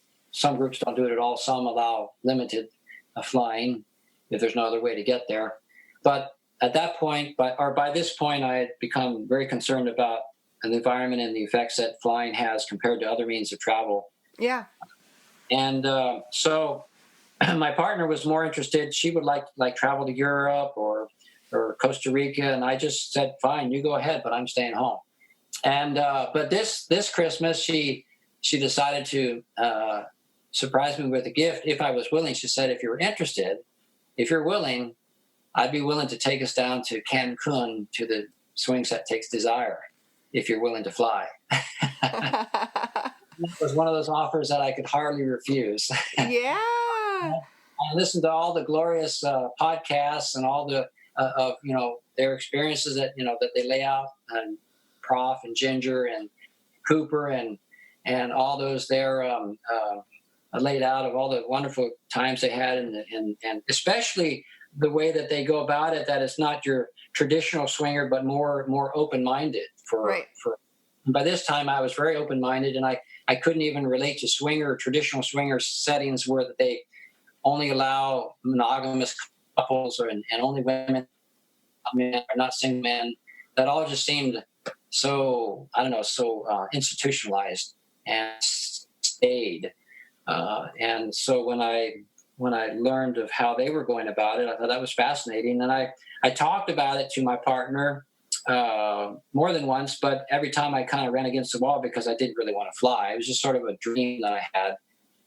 groups don't do it at all. Some allow limited flying if there's no other way to get there. But at that point, by this point, I had become very concerned about the environment and the effects that flying has compared to other means of travel. Yeah. And so my partner was more interested. She would like travel to Europe or Costa Rica, and I just said, "Fine, you go ahead, but I'm staying home." And but this Christmas, she decided to surprise me with a gift if I was willing. She said, "If you're willing, I'd be willing to take us down to Cancun to the Swing Set Takes Desire, if you're willing to fly." It was one of those offers that I could hardly refuse. Yeah. I listened to all the glorious podcasts and all the of their experiences that they lay out, and Prof and Ginger and Cooper and all those there laid out of all the wonderful times they had, and especially the way that they go about it, that it's not your traditional swinger, but more open-minded. By this time, I was very open-minded, and I couldn't even relate to traditional swinger settings where they only allow monogamous couples and only women, not single men. That all just seemed so, institutionalized and stayed. And so when I learned of how they were going about it, I thought that was fascinating. And I talked about it to my partner more than once, but every time I kind of ran against the wall because I didn't really want to fly. It was just sort of a dream that I had.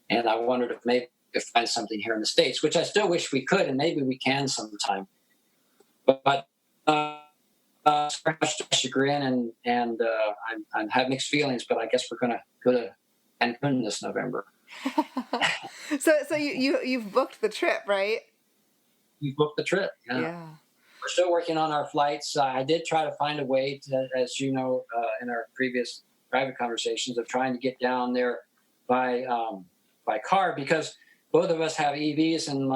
And I wondered if maybe we could find something here in the States, which I still wish we could, and maybe we can sometime. But very much to chagrin, and I have mixed feelings, but I guess we're going to go to Cancun this November. So you've booked the trip, right? We've booked the trip. Yeah. We're still working on our flights. I did try to find a way to, as you know, in our previous private conversations, of trying to get down there by car, because both of us have EVs, and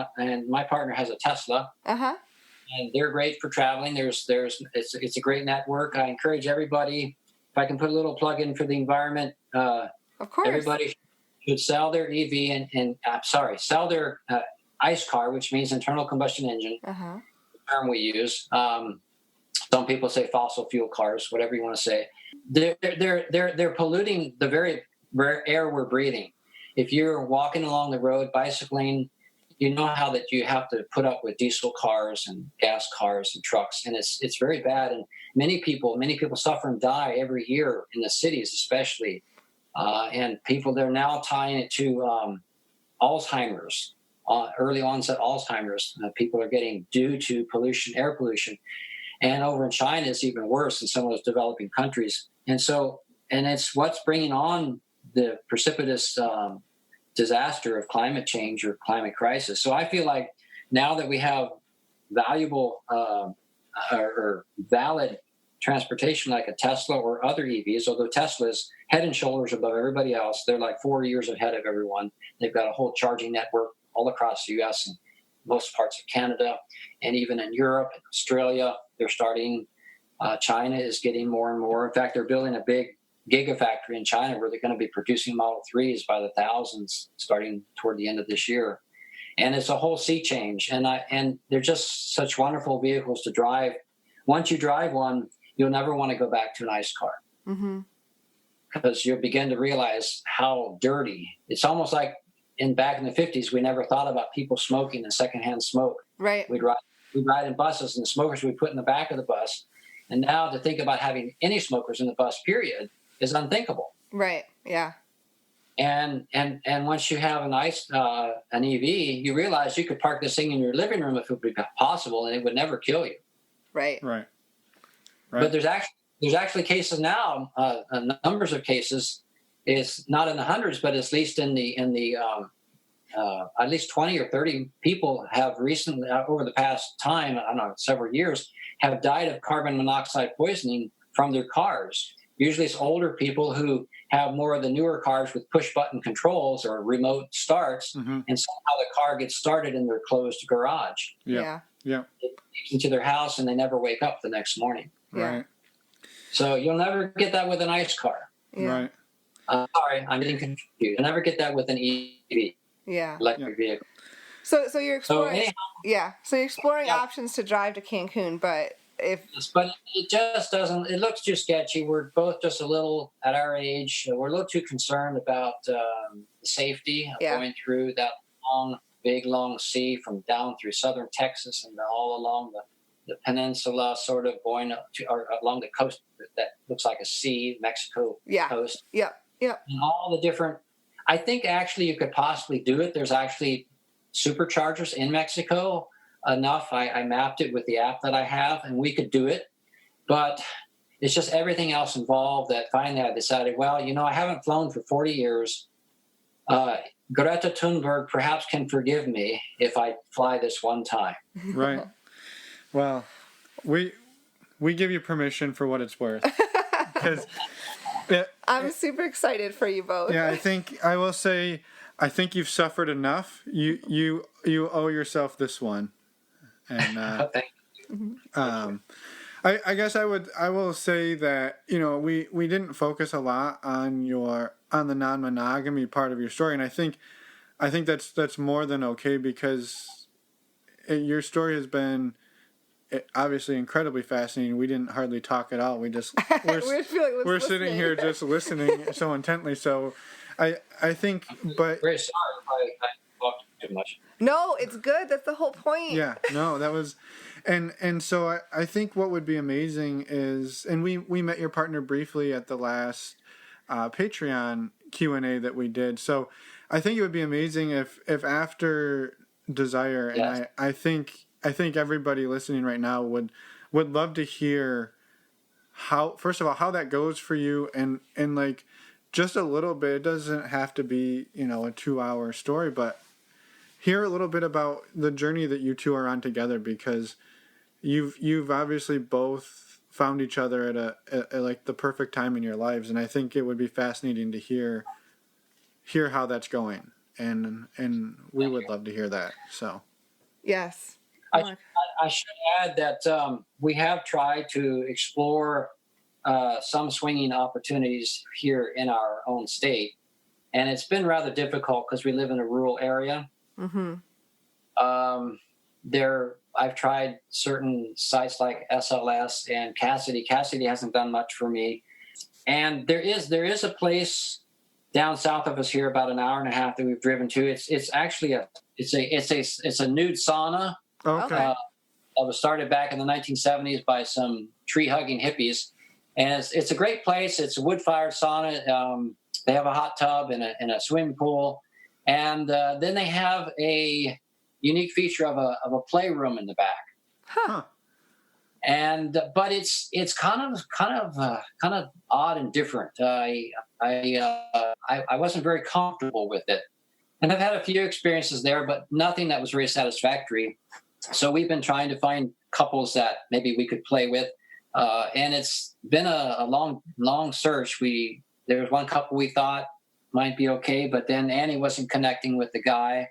my partner has a Tesla. And they're great for traveling. It's a great network. I encourage everybody, if I can put a little plug in for the environment, of course, everybody should sell their EV sell their ICE car, which means internal combustion engine, the term we use. Some people say fossil fuel cars, whatever you want to say. They're polluting the very rare air we're breathing. If you're walking along the road, bicycling, you know how that you have to put up with diesel cars and gas cars and trucks, and it's very bad. And many people suffer and die every year in the cities, especially. And they're now tying it to Alzheimer's, early onset Alzheimer's. People are getting due to pollution, air pollution, and over in China it's even worse in some of those developing countries. And it's what's bringing on the precipitous disaster of climate change or climate crisis. So I feel like now that we have valuable or valid transportation like a Tesla or other EVs, although Tesla's head and shoulders above everybody else, they're like 4 years ahead of everyone. They've got a whole charging network all across the U.S. and most parts of Canada, and even in Europe and Australia. They're starting. China is getting more and more. In fact, they're building a big gigafactory in China where they're going to be producing Model 3s by the thousands starting toward the end of this year. And it's a whole sea change. And they're just such wonderful vehicles to drive. Once you drive one, you'll never want to go back to an ICE car. Because you'll begin to realize how dirty. It's almost like back in the 50s, we never thought about people smoking and secondhand smoke. Right. We'd ride in buses, and the smokers we put in the back of the bus. And now to think about having any smokers in the bus, period, is unthinkable. Right. Yeah. And once you have an EV, you realize you could park this thing in your living room if it would be possible, and it would never kill you. Right. But there's actually cases now, numbers of cases. It's not in the hundreds, but at least at least 20 or 30 people have recently, over the past time, I don't know, several years, have died of carbon monoxide poisoning from their cars. Usually it's older people who have more of the newer cars with push-button controls or remote starts, and somehow the car gets started in their closed garage. Yeah. It gets into their house, and they never wake up the next morning. Right. So you'll never get that with an ICE car. Right. Sorry, I'm getting confused. You'll never get that with an EV. Electric vehicle. So you're exploring. So you're exploring options to drive to Cancun, but it just doesn't. It looks too sketchy. We're both just a little at our age. We're a little too concerned about the safety of going through that long sea from down through southern Texas and all along the peninsula, sort of going or along the coast that looks like a sea, Mexico coast. Yeah. And all the different. I think actually you could possibly do it. There's actually superchargers in Mexico enough. I mapped it with the app that I have, and we could do it. But it's just everything else involved that finally I decided, well, I haven't flown for 40 years. Greta Thunberg perhaps can forgive me if I fly this one time. Right. Well, we give you permission for what it's worth. Because I'm super excited for you both. Yeah, I think I will say I think you've suffered enough. You owe yourself this one. And Thank I guess I will say that, you know, we didn't focus a lot on the non-monogamy part of your story, and I think that's more than okay, because your story has been obviously incredibly fascinating. We didn't hardly talk at all. We're sitting here just listening so intently. So I think, but very sorry if I talked too much. No, it's good. That's the whole point. yeah, no, that was, and so I think what would be amazing is, and we met your partner briefly at the last Patreon Q&A that we did. So I think it would be amazing if after Desire, and Yes. I think everybody listening right now would love to hear how, first of all, how that goes for you, and like just a little bit. It doesn't have to be, you know, a 2-hour story, but hear a little bit about the journey that you two are on together, because you've obviously both found each other at like the perfect time in your lives, and I think it would be fascinating to hear how that's going, and we would love to hear that. So Yes. I should add that we have tried to explore some swinging opportunities here in our own state, and it's been rather difficult because we live in a rural area. Mm-hmm. I've tried certain sites like SLS and Cassidy. Cassidy hasn't done much for me, and there is a place down south of us here, about an hour and a half, that we've driven to. It's actually a nude sauna. okay. That was started back in the 1970s by some tree-hugging hippies, and it's a great place. It's a wood-fired sauna. They have a hot tub and a swimming pool, and then they have a unique feature of a playroom in the back. Huh. And but it's kind of odd and different. I wasn't very comfortable with it, and I've had a few experiences there, but nothing that was very satisfactory. So we've been trying to find couples that maybe we could play with, and it's been a long search. There was one couple we thought might be okay, but then Annie wasn't connecting with the guy,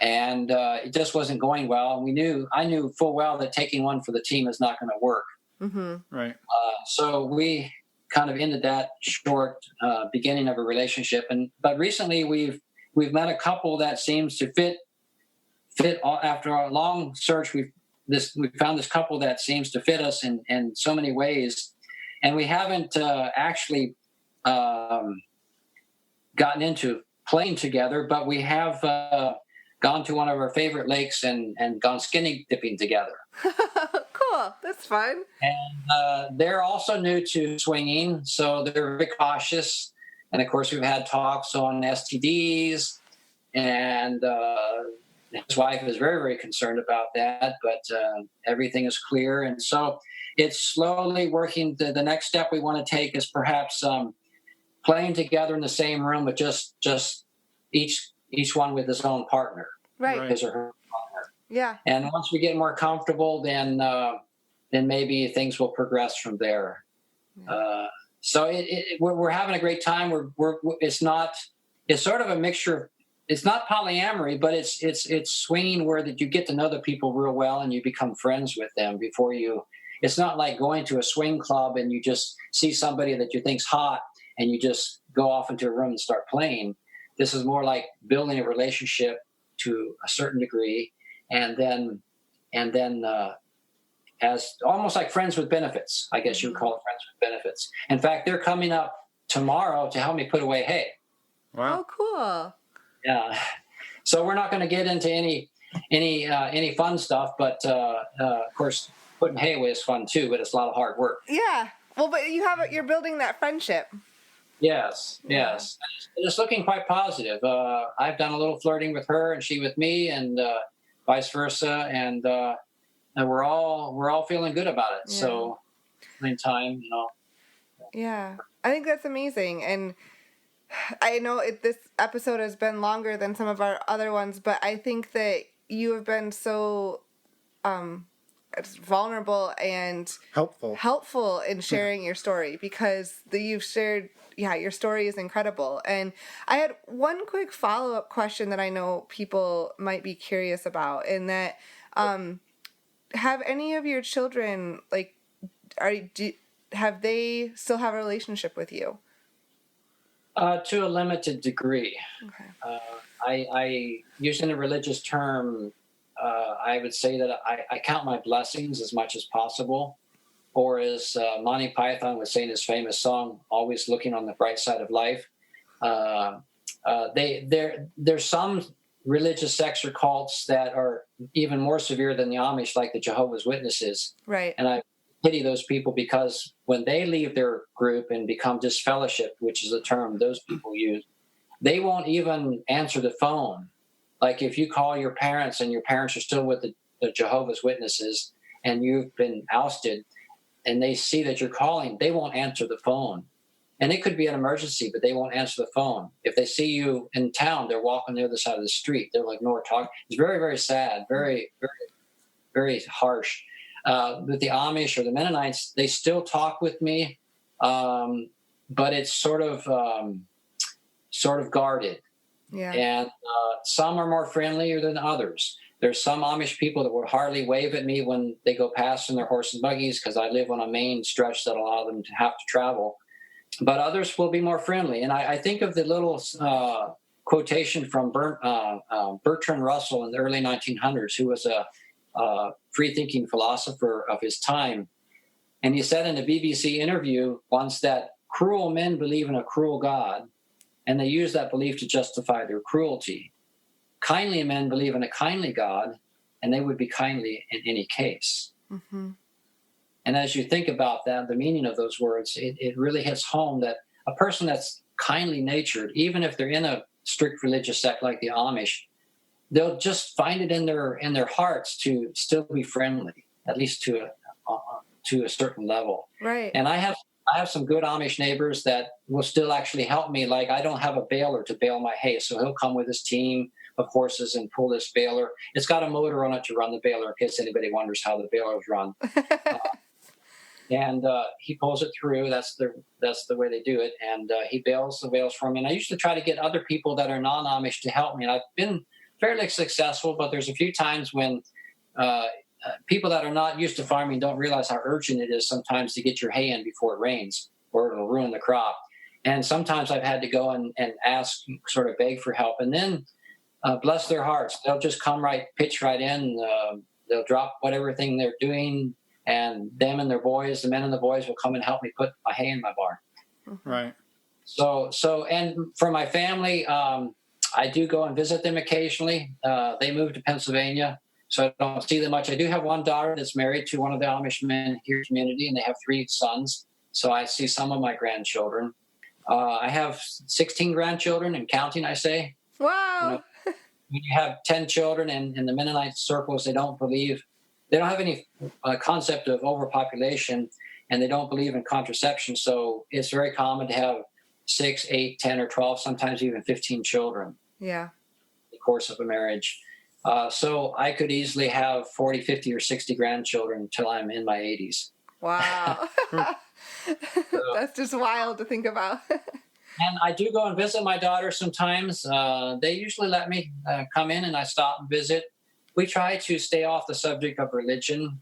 and it just wasn't going well. And I knew full well that taking one for the team is not going to work. Mm-hmm. Right. So we kind of ended that short beginning of a relationship. But recently we've met a couple that seems to fit. After our long search, we found this couple that seems to fit us in so many ways, and we haven't actually gotten into playing together, but we have gone to one of our favorite lakes and gone skinny dipping together. Cool, that's fun. And they're also new to swinging, so they're very cautious. And of course, we've had talks on STDs, and his wife is very, very concerned about that, but everything is clear. And so it's slowly working. The next step we want to take is perhaps playing together in the same room, but just each one with his own partner. Right. His or her partner. Yeah. And once we get more comfortable, then maybe things will progress from there. Yeah. So we're having a great time. It's sort of a mixture. It's not polyamory, but it's swinging where that you get to know the people real well and you become friends with them before you. It's not like going to a swing club and you just see somebody that you think's hot and you just go off into a room and start playing. This is more like building a relationship to a certain degree, and then as almost like friends with benefits. I guess you would call it friends with benefits. In fact, they're coming up tomorrow to help me put away hay. Wow. Oh, cool. Yeah. So we're not going to get into any fun stuff, but of course, putting hay away is fun too. But it's a lot of hard work. Yeah. Well, but you're building that friendship. Yes. It's looking quite positive. I've done a little flirting with her, and she with me, and vice versa, and we're all feeling good about it. Yeah. So, in time, Yeah, I think that's amazing, and I know this episode has been longer than some of our other ones, but I think that you have been so vulnerable and helpful in sharing your story, because you've shared, your story is incredible. And I had one quick follow-up question that I know people might be curious about, in that have any of your children, like, have they still have a relationship with you? To a limited degree. Okay. I using a religious term, I would say that I count my blessings as much as possible. Or as Monty Python would say in his famous song, "Always looking on the bright side of life." There's some religious sects or cults that are even more severe than the Amish, like the Jehovah's Witnesses. Right. And I pity those people, because when they leave their group and become disfellowshipped, which is a term those people use, they won't even answer the phone. Like if you call your parents and your parents are still with the Jehovah's Witnesses and you've been ousted and they see that you're calling, they won't answer the phone. And it could be an emergency, but they won't answer the phone. If they see you in town, they're walking the other side of the street. They'll ignore talk. It's very, very sad, very, very, very harsh. With the Amish or the Mennonites, they still talk with me, but it's sort of guarded. Yeah. And some are more friendlier than others. There's some Amish people that would hardly wave at me when they go past in their horse and buggies, because I live on a main stretch that allows them to have to travel. But others will be more friendly. And I think of the little quotation from Bertrand Russell in the early 1900s, who was a free-thinking philosopher of his time. And he said in a BBC interview once that cruel men believe in a cruel God, and they use that belief to justify their cruelty. Kindly men believe in a kindly God, and they would be kindly in any case. Mm-hmm. And as you think about that, the meaning of those words, it really hits home that a person that's kindly natured, even if they're in a strict religious sect like the Amish, they'll just find it in their hearts to still be friendly, at least to a certain level. Right. And I have some good Amish neighbors that will still actually help me. Like, I don't have a baler to bale my hay, so he'll come with his team of horses and pull this baler. It's got a motor on it to run the baler, in case anybody wonders how the balers run. And he pulls it through. That's the way they do it. And he bales the bales for me. And I usually try to get other people that are non-Amish to help me. And I've been fairly successful, but there's a few times when people that are not used to farming don't realize how urgent it is sometimes to get your hay in before it rains, or it'll ruin the crop. And sometimes I've had to go and ask, sort of beg for help. And then, bless their hearts, they'll just pitch right in. They'll drop whatever thing they're doing, and them and their boys, the men and the boys, will come and help me put my hay in my barn. Right. So, and for my family, I do go and visit them occasionally. They moved to Pennsylvania, so I don't see them much. I do have one daughter that's married to one of the Amish men here in the community, and they have 3 sons. So I see some of my grandchildren. I have 16 grandchildren and counting, I say. Wow. When you have 10 children in the Mennonite circles, they don't have any concept of overpopulation, and they don't believe in contraception. So it's very common to have 6, 8, 10, or 12, sometimes even 15 children. Yeah. In the course of a marriage. So I could easily have 40, 50, or 60 grandchildren until I'm in my 80s. Wow. That's just wild to think about. And I do go and visit my daughter sometimes. They usually let me come in, and I stop and visit. We try to stay off the subject of religion.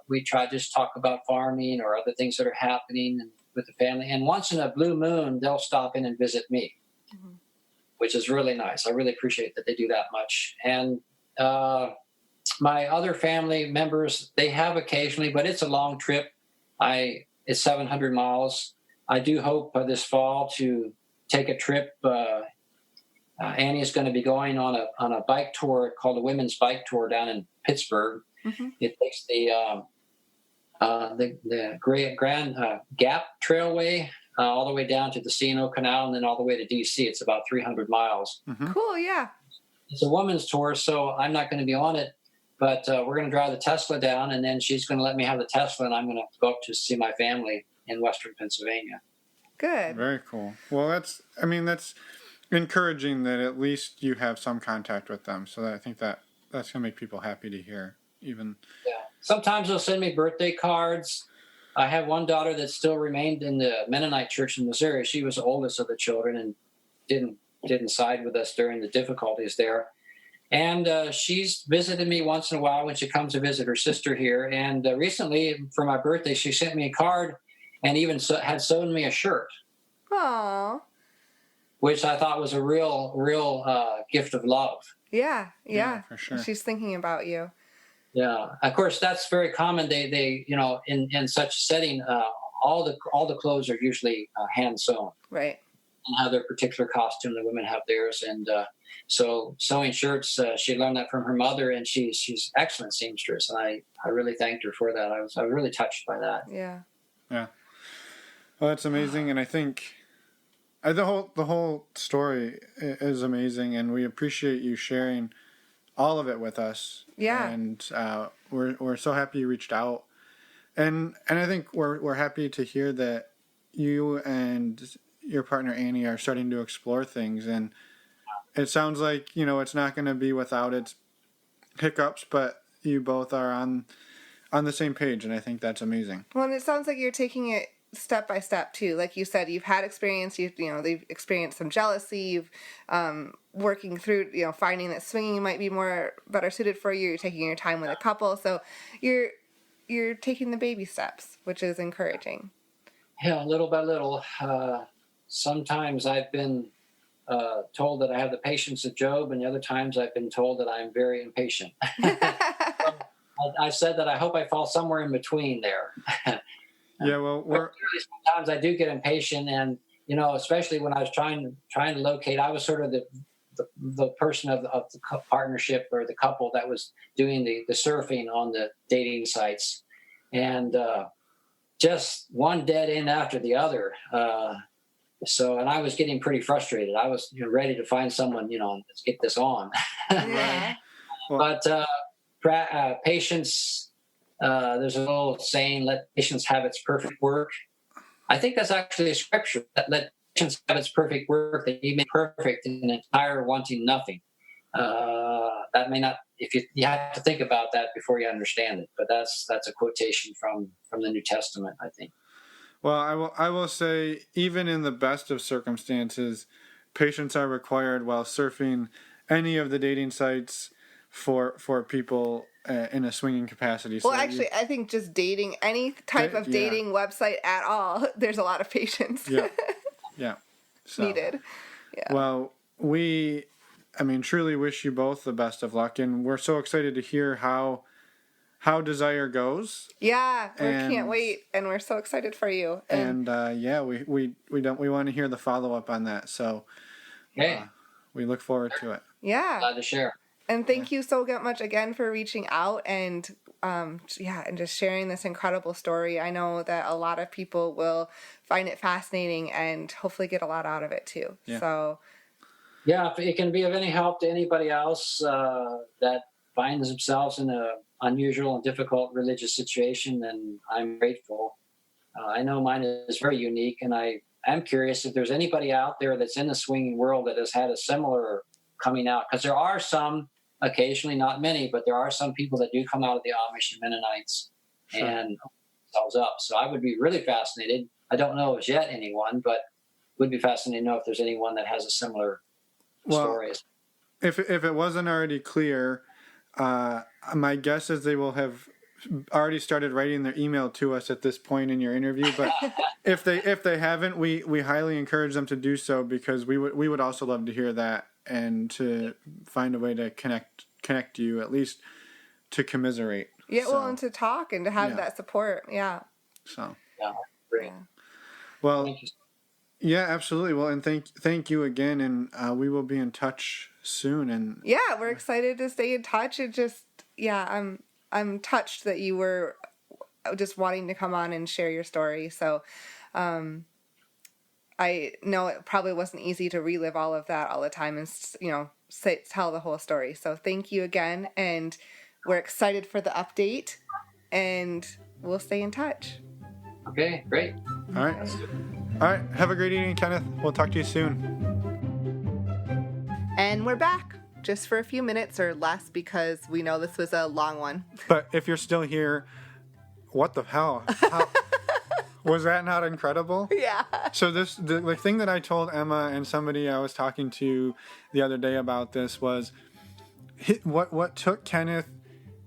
We try to just talk about farming or other things that are happening with the family. And once in a blue moon, they'll stop in and visit me, which is really nice. I really appreciate that they do that much. And my other family members, they have occasionally, but it's a long trip. It's 700 miles. I do hope this fall to take a trip. Annie is going to be going on a bike tour called the Women's Bike Tour down in Pittsburgh. Mm-hmm. It takes the Grand Gap Trailway all the way down to the C&O Canal, and then all the way to D.C. It's about 300 miles. Mm-hmm. Cool, yeah. It's a women's tour, so I'm not going to be on it, but we're going to drive the Tesla down, and then she's going to let me have the Tesla, and I'm going to go up to see my family in Western Pennsylvania. Good. Very cool. Well, that's encouraging that at least you have some contact with them. So I think that's going to make people happy to hear. Even. Yeah. sometimes they'll send me birthday cards. I have one daughter that still remained in the Mennonite church in Missouri. She was the oldest of the children and didn't side with us during the difficulties there. And she's visited me once in a while when she comes to visit her sister here. And recently, for my birthday, she sent me a card and even had sewn me a shirt. Aww. Which I thought was a real gift of love. Yeah, for sure. She's thinking about you. Yeah, of course that's very common. They in such a setting, all the clothes are usually hand sewn. Right. And have their particular costume. The women have theirs, and so sewing shirts. She learned that from her mother, and she's excellent seamstress. And I really thanked her for that. I was really touched by that. Yeah. Yeah. Well, that's amazing, and I think the whole story is amazing, and we appreciate you sharing all of it with us. Yeah. And we're so happy you reached out, and I think we're happy to hear that you and your partner Annie are starting to explore things, and it sounds like it's not going to be without its hiccups, but you both are on the same page, and I think that's amazing. Well, and it sounds like you're taking it step by step too. Like you said, you've had experience. They've experienced some jealousy. You've working through, finding that swinging might be better suited for you. You're taking your time with a couple, so you're taking the baby steps, which is encouraging. Yeah, little by little. Sometimes I've been told that I have the patience of Job, and the other times I've been told that I'm very impatient. I said that I hope I fall somewhere in between there. Yeah, well, sometimes I do get impatient, and especially when I was trying to locate, I was sort of the person of the partnership or the couple that was doing the surfing on the dating sites, and just one dead end after the other. And I was getting pretty frustrated. I was ready to find someone, let's get this on. Yeah. But patience. There's a little saying, let patience have its perfect work. I think that's actually a scripture, that let patience have its perfect work, that you may perfect in entire wanting nothing. That may not, if you have to think about that before you understand it, but that's a quotation from the New Testament, I think. Well, I will say, even in the best of circumstances, patience are required while surfing any of the dating sites for people in a swinging capacity. Well, actually, I think just dating, any type of dating website at all, there's a lot of patience. Yeah. Needed. Yeah. Well, we truly wish you both the best of luck, and we're so excited to hear how Desire goes. Yeah, we can't wait, and we're so excited for you. And we want to hear the follow-up on that, so we look forward to it. Yeah. Glad to share. And thank you so much again for reaching out and and just sharing this incredible story. I know that a lot of people will find it fascinating and hopefully get a lot out of it too. Yeah. So, if it can be of any help to anybody else that finds themselves in a unusual and difficult religious situation, then I'm grateful. I know mine is very unique, and I am curious if there's anybody out there that's in the swinging world that has had a similar coming out, because there are some. Occasionally, not many, but there are some people that do come out of the Amish and Mennonites and themselves up. So I would be really fascinated. I don't know as yet anyone, but would be fascinated to know if there's anyone that has a similar story. If it wasn't already clear, my guess is they will have already started writing their email to us at this point in your interview. But if they haven't, we highly encourage them to do so, because we would also love to hear that, and to find a way to connect you, at least to commiserate. Yeah, well, and to talk and to have that support. Yeah. So. Yeah, great. Yeah. Well, thank you. Yeah, absolutely. Well, and thank you again, and we will be in touch soon. And we're excited to stay in touch. It just, I'm touched that you were just wanting to come on and share your story. So, I know it probably wasn't easy to relive all of that all the time and, tell the whole story. So thank you again. And we're excited for the update, and we'll stay in touch. Okay, great. All right. Have a great evening, Kenneth. We'll talk to you soon. And we're back. just for a few minutes or less because we know this was a long one. But if you're still here, what the hell? How, was that not incredible? Yeah. So the thing that I told Emma and somebody I was talking to the other day about this was what took Kenneth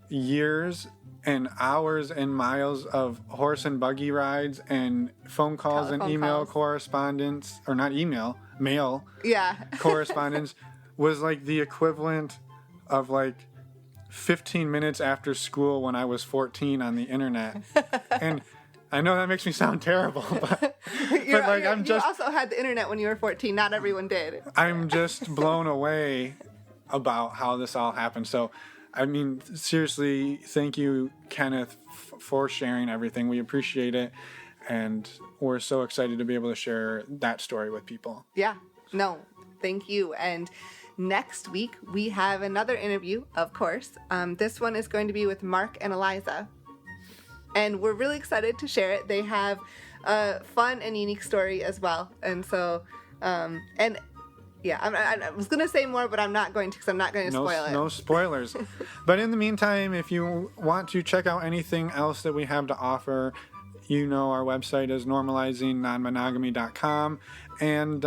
years and hours and miles of horse and buggy rides and phone calls Telephone and email calls. correspondence, or not email, mail Yeah. correspondence was like the equivalent of like 15 minutes after school when I was 14 on the internet. And I know that makes me sound terrible, but You also had the internet when you were 14. Not everyone did. I'm just blown away about how this all happened. So, I mean, seriously, thank you, Kenneth, for sharing everything. We appreciate it, and we're so excited to be able to share that story with people. Yeah. No, thank you. And next week, we have another interview, of course. This one is going to be with Mark and Eliza. And we're really excited to share it. They have a fun and unique story as well. And so, yeah, I was going to say more, but I'm not going to because I'm not going to spoil it. No spoilers. But in the meantime, if you want to check out anything else that we have to offer, you know our website is normalizingnonmonogamy.com. And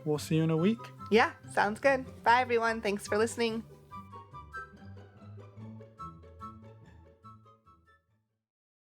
we'll see you in a week. Yeah, sounds good. Bye, everyone. Thanks for listening.